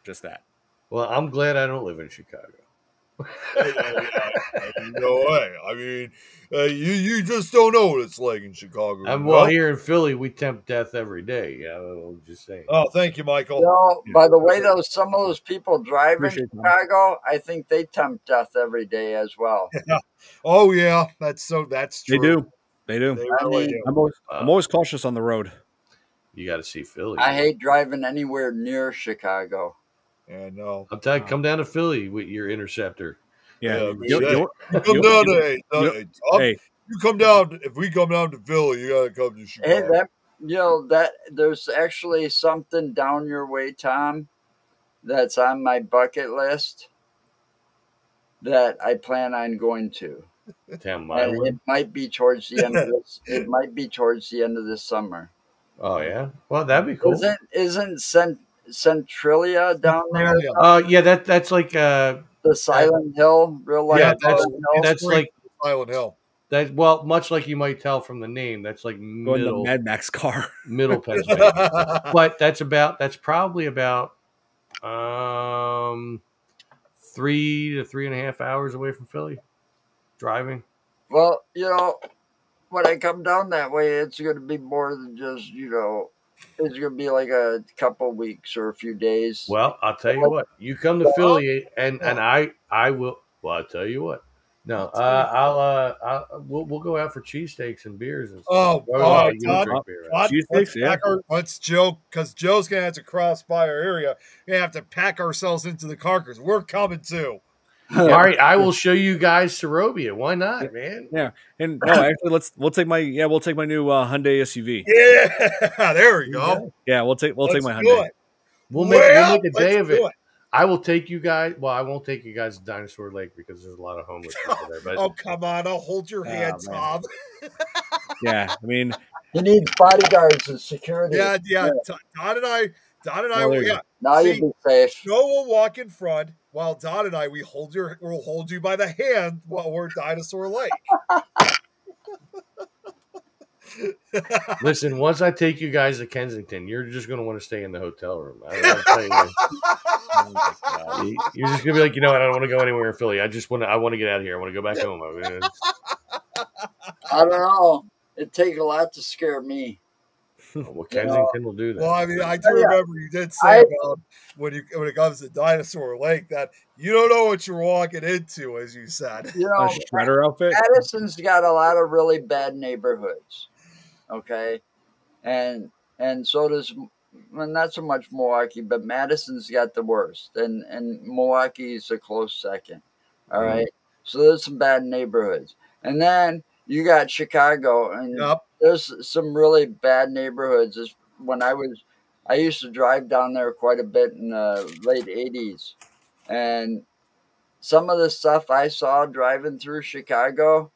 Just that. Well, I'm glad I don't live in Chicago. No way. I mean, you just don't know what it's like in Chicago. Well, here in Philly, we tempt death every day. I'm just saying. Oh, thank you, Michael. By the way, some of those people drive in Appreciate that. Chicago, I think they tempt death every day as well. Oh yeah, that's true. They do. They do. They I really mean, do. I'm always cautious on the road. You got to see Philly. I hate driving anywhere near Chicago. Yeah, no. I'll tell you, come down to Philly with your Interceptor. Yeah. You come down. If we come down to Philly, you gotta come to Chicago. Hey, there's actually something down your way, Tom, that's on my bucket list that I plan on going to. And it might be towards the end of this. It might be towards the end of this summer. Oh yeah, well that'd be cool. Isn't Centralia down there? Yeah, that's like the Silent Hill, real life. Yeah, that's like Silent Hill. That much like you might tell from the name, that's like middle the Mad Max car, middle Pennsylvania. But that's probably about 3 to 3.5 hours away from Philly, driving. Well, when I come down that way, it's going to be more than just, it's going to be like a couple weeks or a few days. Well, I'll tell you what. You come to Philly, and I will. Well, I'll tell you what. No, we'll go out for cheesesteaks and beers and stuff. Cheesesteaks, yeah. Let's Joe, because Joe's gonna have to cross by our area. We're gonna have to pack ourselves into the car because we're coming too. All right, I will show you guys Sorobia. Why not, man? Yeah, and no, actually, we'll take my new Hyundai SUV. Yeah, there we go. Yeah, we'll take my Hyundai. We'll make a day of it. I will take you guys. Well, I won't take you guys to Dinosaur Lake because there's a lot of homeless people there. But come on, I'll hold your hand, Tom. Yeah, I mean, you need bodyguards and security. Yeah. Don and I. Now you'll be safe. Joe will walk in front while Don and I we'll hold you by the hand while we're at Dinosaur Lake. Listen, once I take you guys to Kensington, you're just going to want to stay in the hotel room. I'll tell you. You're just going to be like, I don't want to go anywhere in Philly. I want to get out of here. I want to go back home. I don't know. It'd take a lot to scare me. Well, Kensington will do that. Well, I mean, I do Yeah. remember you did say about when it comes to Dinosaur Lake that you don't know what you're walking into, as you said. You A know, shredder outfit. Madison's got a lot of really bad neighborhoods. Okay, and so does, well, not so much Milwaukee, but Madison's got the worst, and Milwaukee's a close second. All right, so there's some bad neighborhoods, and then you got Chicago, and Yep. there's some really bad neighborhoods. When I used to drive down there quite a bit in the late '80s, and some of the stuff I saw driving through Chicago,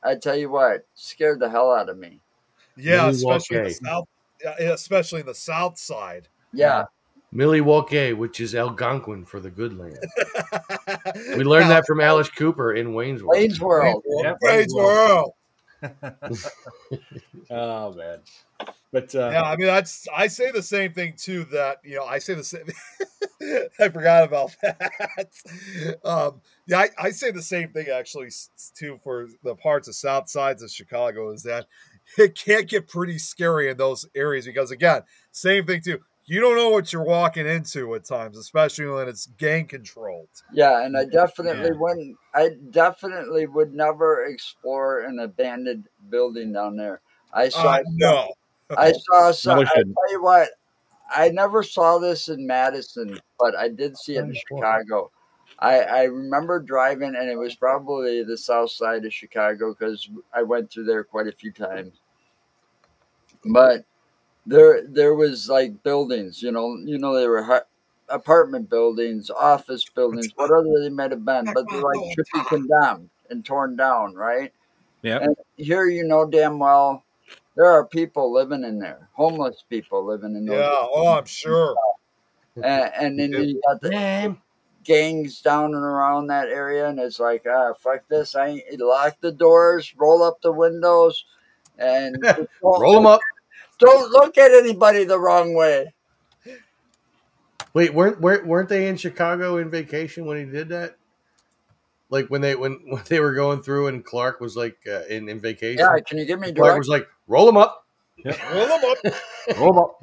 I tell you what, scared the hell out of me. Yeah, especially in the Milwaukee. south. Especially in the south side. Yeah. Milwaukee, which is Algonquin for the good land. We learned that from Alice Cooper in Wayne's World. Wayne's World. Yep. Wayne's World. Oh man. But Yeah, I mean, I say the same thing too. That I say the same. I forgot about that. Yeah, I say the same thing actually too for the parts of south sides of Chicago. Is that it can't get pretty scary in those areas because again, same thing too. You don't know what you're walking into at times, especially when it's gang controlled. Yeah, and I definitely wouldn't. I definitely would never explore an abandoned building down there. I saw No. I saw some. I shouldn't. tell you what, I never saw this in Madison, but I did see it in Chicago. I remember driving, and it was probably the south side of Chicago because I went through there quite a few times. But there was like buildings, they were apartment buildings, office buildings, whatever they might have been, but they're like should be condemned and torn down, right? yeah. And here you know damn well there are people living in there, homeless people living in those. Yeah, oh, I'm sure. And then you got the gangs down and around that area, and it's like, fuck this. I ain't lock the doors, roll up the windows, and Roll them up. don't look at anybody the wrong way. Wait, weren't they in Chicago in vacation when he did that? Like when they were going through and Clark was like in vacation. Yeah, can you give me Clark direct? was like, roll them up. Roll them up. Roll them up.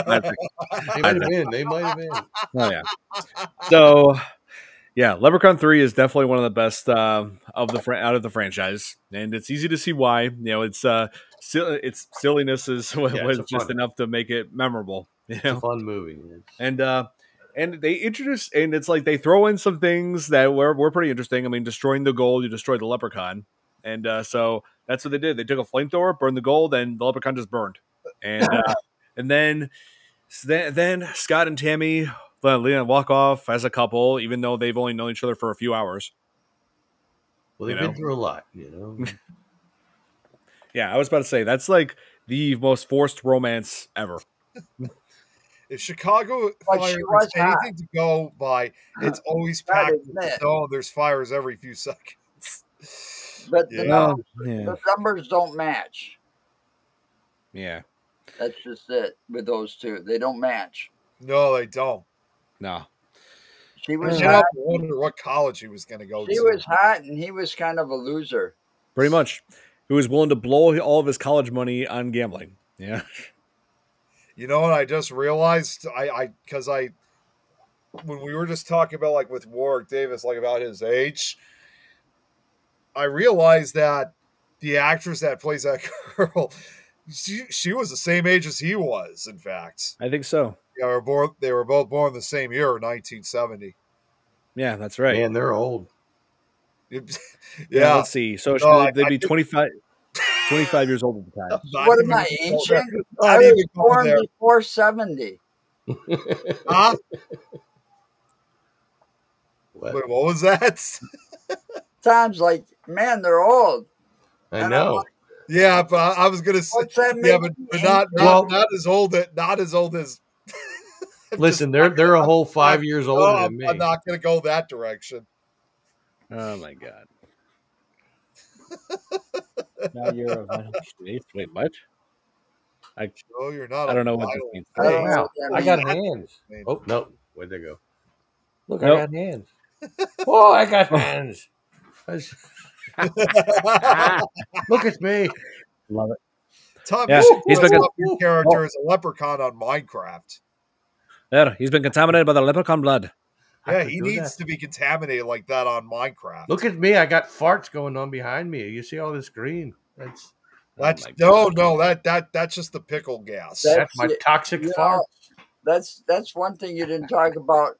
That's- They might have been. They might have been. Oh yeah. So yeah, Leprechaun 3 is definitely one of the best out of the franchise, and it's easy to see why. It's its silliness was just enough to make it memorable. It's a fun movie. And they introduce, and it's like they throw in some things that were pretty interesting. I mean, destroying the gold, you destroy the leprechaun, and so that's what they did. They took a flamethrower, burned the gold, and the leprechaun just burned. And and then Scott and Tammy walk off as a couple, even though they've only known each other for a few hours. Well, they've been through a lot, Yeah, I was about to say that's like the most forced romance ever. If Chicago fire is anything to go by, it's always packed with snow. There's fires every few seconds. But the numbers don't match. Yeah. That's just it with those two. They don't match. No, they don't. No. She was hot. I wonder what college he was going to go to. She was hot, and he was kind of a loser. Pretty much. He was willing to blow all of his college money on gambling. Yeah. You know what I just realized? Because when we were just talking about like with Warwick Davis, like about his age, I realized that the actress that plays that girl, she was the same age as he was. In fact, I think so. Yeah, they were both born the same year, 1970. Yeah, that's right. Man, they're old. Yeah. Let's see. So they'd be 25 years old at the time. What am I, ancient? I was born before 70. Huh? Wait, what was that? Tom's like, man, they're old. I know. Yeah, but I was gonna say, yeah, but not as old as. Listen, they're a whole 5 years older than me. I'm not gonna go that direction. Oh my god. Now you're a vital state. Wait, what? You're not. I don't know what this means. I got hands. Oh no, where'd they go? Look, Nope. I got hands. Oh, I got hands. Look at me. Love it. Tom, Yeah, you should he's dress been- up your character as a leprechaun on Minecraft. There, he's been contaminated by the leprechaun blood. I Yeah, could he do needs that. to be contaminated like that on Minecraft. Look at me. I got farts going on behind me. You see all this green? That's That's Oh my no, that's just the pickle gas. that's my toxic you fart. know, that's one thing you didn't talk about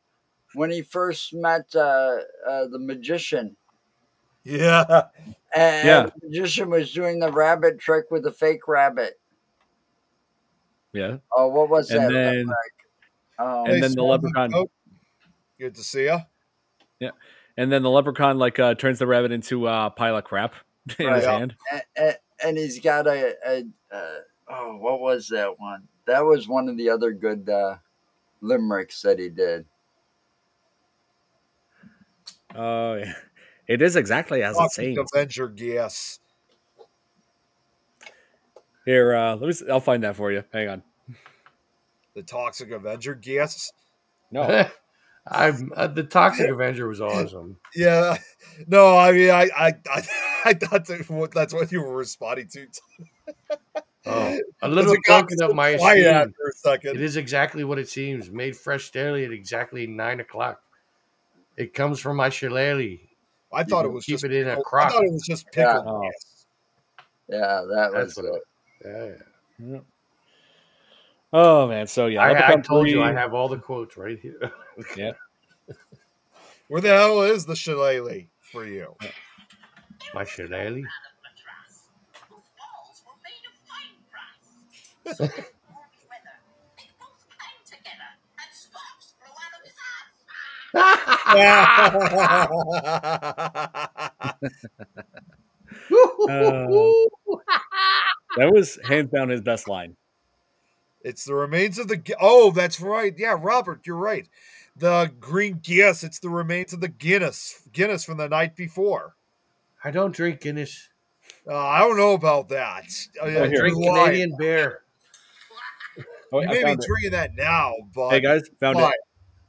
when he first met the magician. Yeah. And Yeah. the magician was doing the rabbit trick with the fake rabbit. Yeah. Oh, what was And that? then- Um, and Hey, then the Swan, leprechaun. oh, good to see you. And then the leprechaun turns the rabbit into a pile of crap in his Right. hand. and he's got oh, what was that one? That was one of the other good limericks that he did. Oh, yeah. It is exactly as it Toxic seems. Avenger gas. Here, I'll find that for you. Hang on. The Toxic Avenger gas. No. The Toxic Avenger was awesome. Yeah. No, I mean, I thought that's what you were responding to. Oh, a little It got token so of my quiet esteem. after a second. It is exactly what it seems. Made fresh daily at exactly 9 o'clock. It comes from my shillelagh. I thought it can was keep just it in a pickle- crock. I thought it was just pickle Yeah. gas. Yeah, that That's was what it. Yeah. Oh man, so yeah, I Leprechaun told you 3. I have all the quotes right here. Yeah. Where the hell is the shillelagh for you? My shillelagh. That was hands down his best line. It's the remains of the. Oh, that's right. Yeah, Robert, you're right. The green Guinness. It's the remains of the Guinness from the night before. I don't drink Guinness. I don't know about that. Oh, I here. drink Why? Canadian beer. Oh, You I may be found it. drinking that now, but Hey guys, found why? it.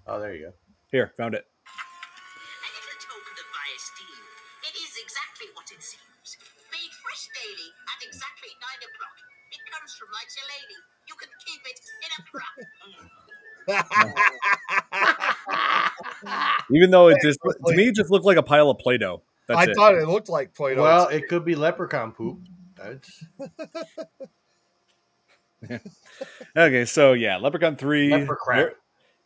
Oh, there you go. Here, found it. A little token of my esteem. It is exactly what it seems. Made fresh daily at exactly 9 o'clock. It comes from my lady. You can keep it in a crock. Even though it just to me it just looked like a pile of Play-Doh. That's I it. thought it looked like Play-Doh. Well, it could be leprechaun poop. That's Okay, so yeah, Leprechaun 3. Leprechaun.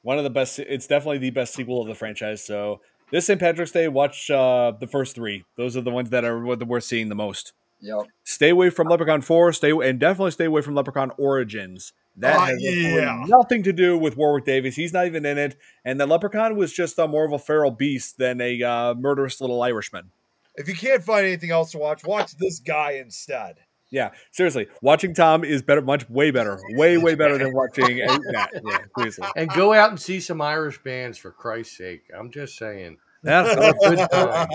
One of the best. It's definitely the best sequel of the franchise. So this St. Patrick's Day, watch the first 3. Those are the ones that are what we're seeing the most. Yep. Stay away from Leprechaun 4. Definitely stay away from Leprechaun Origins. That has yeah. nothing to do with Warwick Davis. He's not even in it. And the Leprechaun was just more of a feral beast than a murderous little Irishman. If you can't find anything else to watch this guy instead. Yeah, seriously, watching Tom is better, way better than watching that. Yeah, seriously. and go out and see some Irish bands for Christ's sake. I'm just saying. Yeah, Have a good time.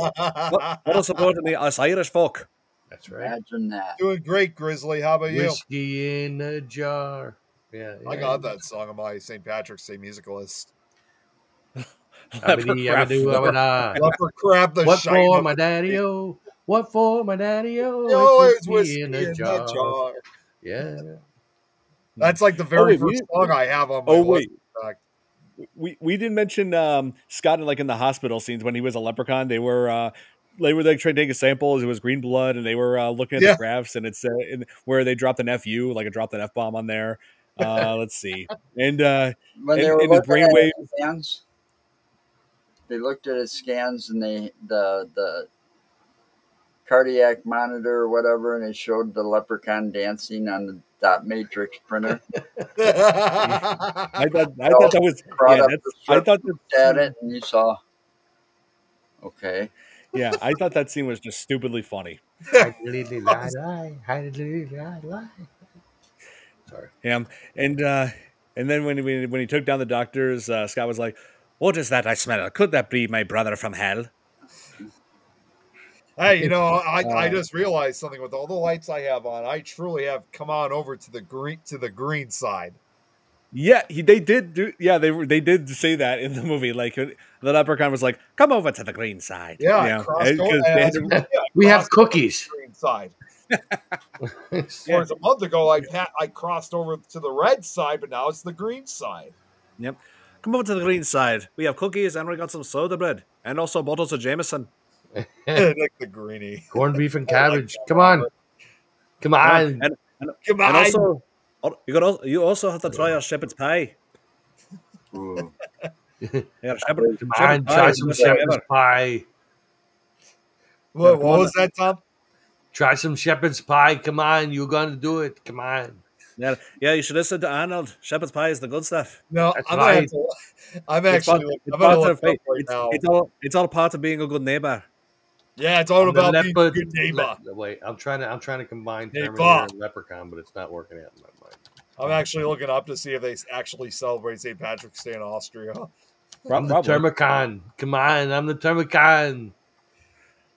what a support to us Irish folk. That's right. Imagine that. Doing great, Grizzly. How about you? Whiskey in a jar. Yeah, I got that song on my St. Patrick's Day musical list. Leprechaun. Leper crab the What shiny for of my the- daddy-o? What for my daddy-o? Oh, It's it's whiskey in in a the jar. jar. Yeah. That's like the very wait, first song I have on my Oh list. wait, in fact. we didn't mention Scott in the hospital scenes when he was a leprechaun. They were trying to take a sample. It was green blood, and they were looking at Yeah. the graphs, and it's where they dropped an FU, like it dropped an F bomb on there. Let's see, and When they And- were and his looking at brainwave- his scans, they looked at his scans and the cardiac monitor or whatever, and it showed the leprechaun dancing on the dot matrix printer. I thought that was Brought yeah. up That's, the I script, thought looked at that it, and you saw. Okay. yeah, I thought that scene was just stupidly funny. Hi-de-lily-lie-lie, hi-de-lily-lie-lie. Sorry. Yeah, and then when he took down the doctors, Scott was like, "What is that I smell? Could that be my brother from hell?" Hey, I just realized something with all the lights I have on. I truly have come on over to the green side. Yeah, they did do. Yeah, they did say that in the movie. Like the leprechaun was like, "Come over to the green side." Yeah, You know, crossed over, 'cause they had to- We have crossed over to cookies. the green side. Whereas a month ago, I crossed over to the red side, but now it's the green side. Yep. Come over to the green side. We have cookies and we got some soda bread and also bottles of Jameson. Like the greenie. Corned beef and I like cabbage. that, Come on. Robert. Come on. Come And on. also, you also have to try our shepherd's pie. Ooh. Yeah, Come on, shepherd's try is the some best thing shepherd's ever. pie. What was that, Tom? Try some shepherd's pie. Come on, you're gonna do it. Come on. Yeah, you should listen to Arnold. Shepherd's pie is the good stuff. No, That's I'm gonna have right. to. I'm It's actually. part, I'm gonna look it up right it's, now. it's all part of being a good neighbor. Yeah, it's all The about being a leopard- good neighbor. Wait, I'm trying to combine Neighbor. Terminator and Leprechaun, but it's not working out in my mind. I'm actually looking up to see if they actually celebrate St. Patrick's Day in Austria. I'm the Termicon. Come on, I'm the Termicon.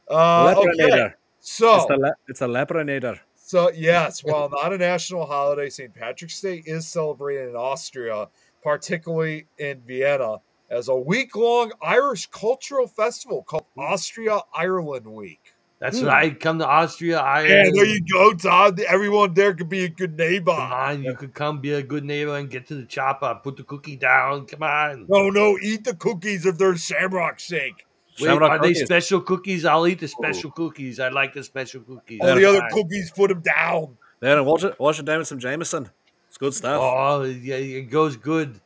Okay, Leprechaun. so It's a Leprechaun. So, yes, while not a national holiday, St. Patrick's Day is celebrated in Austria, particularly in Vienna, as a week-long Irish cultural festival called Austria-Ireland Week. That's right. Come to Austria, Yeah, Ireland. there you go, Todd. Everyone there could be a good neighbor. Come on, you could come be a good neighbor and get to the chopper. Put the cookie down. Come on. No, eat the cookies if they're shamrock shake. Wait, are they special cookies? I'll eat the special cookies. I like the special cookies. All the other cookies, put them down. Then wash it down with some Jameson. It's good stuff. Oh, yeah, it goes good.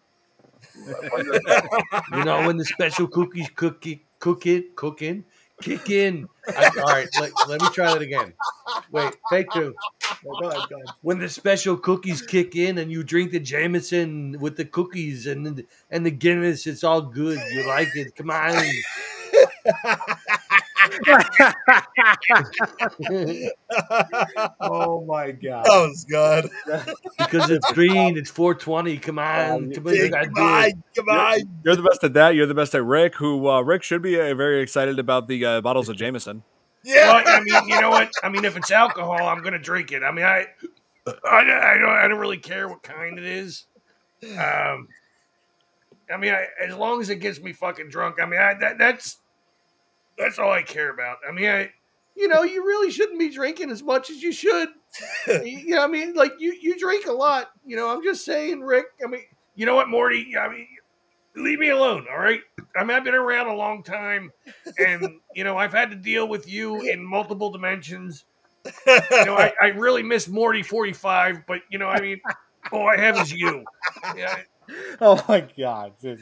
You know, when the special cookies kick in. All right, let me try that again. Wait, take two. Go ahead. When the special cookies kick in and you drink the Jameson with the cookies and the Guinness, it's all good. You like it. Come on. Oh my god. That was good. Because it's green, it's 420. Come on. Come on, you gotta do it. Come on. You're the best at that. You're the best at Rick, who Rick should be very excited about the bottles of Jameson. Yeah. Well, I mean, you know what? I mean, if it's alcohol, I'm gonna drink it. I mean, I don't really care what kind it is. I mean, as long as it gets me fucking drunk. I mean, that's all I care about. I mean, you really shouldn't be drinking as much as you should. You know, I mean, like you drink a lot. You know, I'm just saying, Rick. I mean, you know what, Morty? I mean, leave me alone, all right? I mean, I've been around a long time, and I've had to deal with you in multiple dimensions. I really miss Morty 45, but I mean, all I have is you. Yeah. Oh my god. These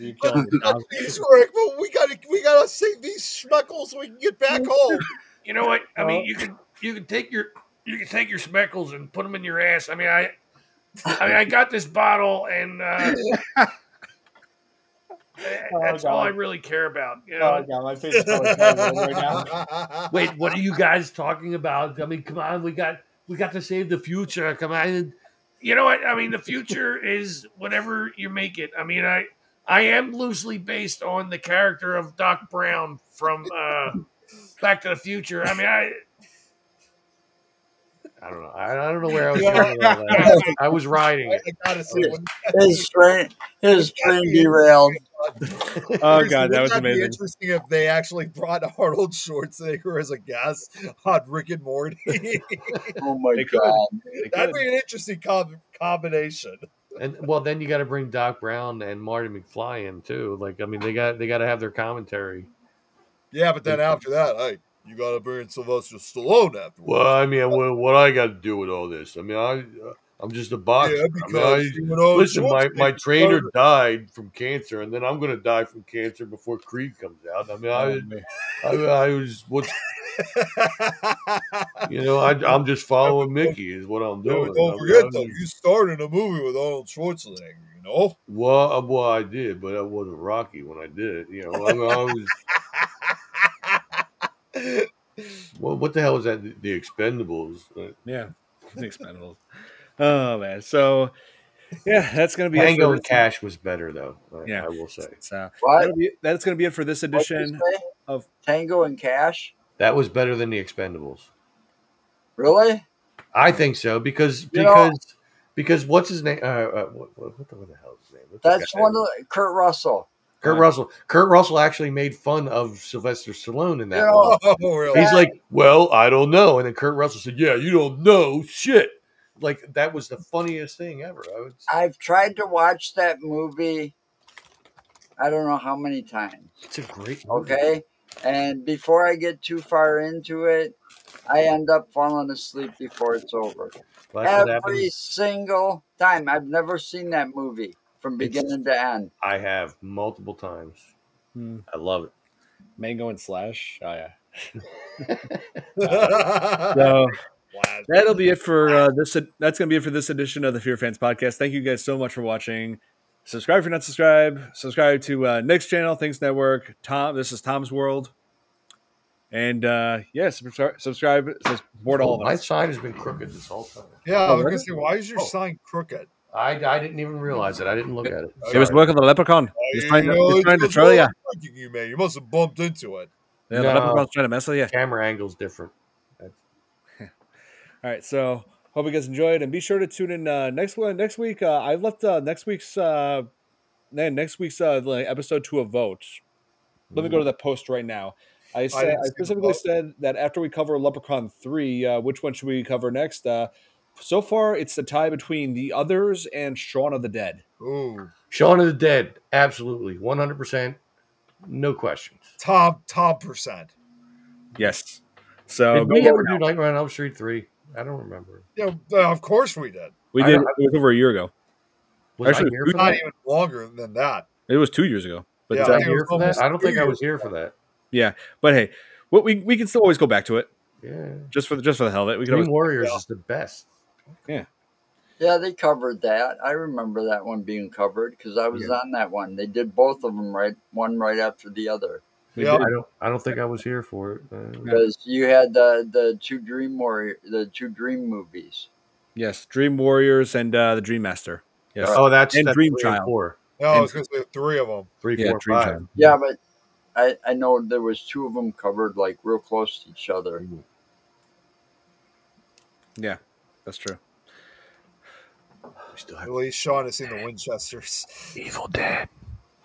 work, but we gotta save these schmeckles so we can get back home. You know what? I mean, you can take your speckles and put them in your ass. I mean, I got this bottle, and that's all I really care about. Oh god, my face is probably right now. Wait, what are you guys talking about? I mean, come on, we got to save the future. Come on. You know what? I mean, the future is whatever you make it. I mean, I am loosely based on the character of Doc Brown from Back to the Future. I mean, I don't know. I don't know where I was going with all that. I was riding it. I gotta say, His train derailed. Oh god, that was Wouldn't be amazing. interesting if they actually brought Arnold Schwarzenegger as a guest on Rick and Morty. Oh my They could. god. That'd be an interesting combination. And well, then you got to bring Doc Brown and Marty McFly in too. Like, I mean, they got to have their commentary. Yeah, but then after that, hey, you gotta bring Sylvester Stallone afterwards. Well, I mean, what I got to do with all this? I mean, I'm just a boxer. Yeah, I because mean, you know, listen, my Schwarzenegger trainer started- died from cancer, and then I'm going to die from cancer before Creed comes out. I mean, I was what's I'm just following Mickey is what I'm doing. Don't forget though, you starred in a movie with Arnold Schwarzenegger. You know. Well, I did, but I wasn't Rocky when I did it. I mean, I was. Well, what the hell is that? The Expendables. Yeah. The Expendables. Oh man. So yeah, that's gonna be Tango it and Cash was better though. Yeah. I will say So What? that's gonna be it for this What'd you edition say? of Tango and Cash? that was better than the Expendables. Really? I think so because what's his name? What the hell is his name? What's the That's guy? one of Kurt Russell. Kurt Russell actually made fun of Sylvester Stallone in that Yeah. one. Oh, really? He's like, well, I don't know. And then Kurt Russell said, yeah, you don't know shit. Like, that was the funniest thing ever. I've tried to watch that movie, I don't know how many times. It's a great movie. Okay? And before I get too far into it, I end up falling asleep before it's over. Well, that's what Every happens. single time. I've never seen that movie from beginning to end. I have multiple times. I love it. Mango and Slash. Oh yeah. Wow. So that'll be it for this. That's going to be it for this edition of the Fear Fans podcast. Thank you guys so much for watching. Subscribe if you're not subscribed. Subscribe to Nick's channel, Things Network. Tom, this is Tom's World. And yeah, subscribe, support all of My us. sign has been crooked this whole time. Yeah, I Oh, was really? gonna say, why is your sign crooked? I didn't even realize it. I didn't look at it. It was Sorry. working the Leprechaun. He's trying to it's troll you. you, man. You must have bumped into it. Yeah, the No. Leprechaun's trying to mess with you. Camera angle's different. All right, so hope you guys enjoyed, and be sure to tune in next week. I left next week's episode to a vote. Let me go to that post right now. I specifically said that after we cover Leprechaun 3, which one should we cover next? So far, it's the tie between The Others and Shaun of the Dead. Ooh, Shaun of the Dead, absolutely, 100%, no questions. top percent. Yes. So Did we ever do Nightmare on Elm Street 3? I don't remember. Yeah, of course we did. we did. It was over a year ago. Was Actually, I here for Not that? even longer than that. It was 2 years ago. But Yeah, Was I I think it here was for that? almost I don't think 2 I was years here for that. yeah. But hey, we can still always go back to it Yeah. just for the hell of it. We can Dream always, Warriors is the best. Yeah, they covered that. I remember that one being covered because I was on that one. They did both of them one right after the other. we Yeah. did. I don't think I was here for it. Because you had the two Dream movies. Yes, Dream Warriors and the Dream Master. Yes. Oh, that's And Dream 3 and Child. 4. No, I was gonna say 3 of them. 3, Yeah, 4, Dream 5. Child. Yeah, but I know there was 2 of them covered like real close to each other. Yeah, that's true. We still have At least Sean has seen the Winchesters. Evil Dead.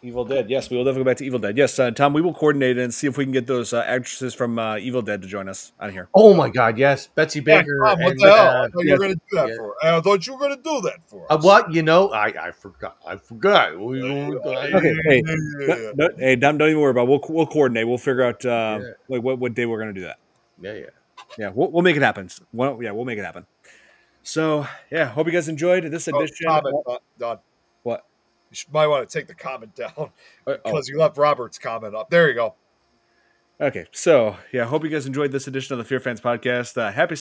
Evil Dead. Yes, we will definitely go back to Evil Dead. Yes, Tom, we will coordinate and see if we can get those actresses from Evil Dead to join us on here. Oh my God! Yes, Betsy Baker. Tom, what and, the hell? I thought you yeah. were gonna do that for. I thought you were gonna do that for us. what? You know, I forgot. Okay, hey, hey, Dom, don't even worry about it. We'll coordinate. We'll figure out like what day we're gonna do that. Yeah. Yeah, we'll make it happen. We'll make it happen. So yeah, hope you guys enjoyed this edition. Comment, Don. What? You might want to take the comment down Oh. because you left Robert's comment up. There you go. Okay, so yeah, hope you guys enjoyed this edition of the Fear Fans podcast. Happy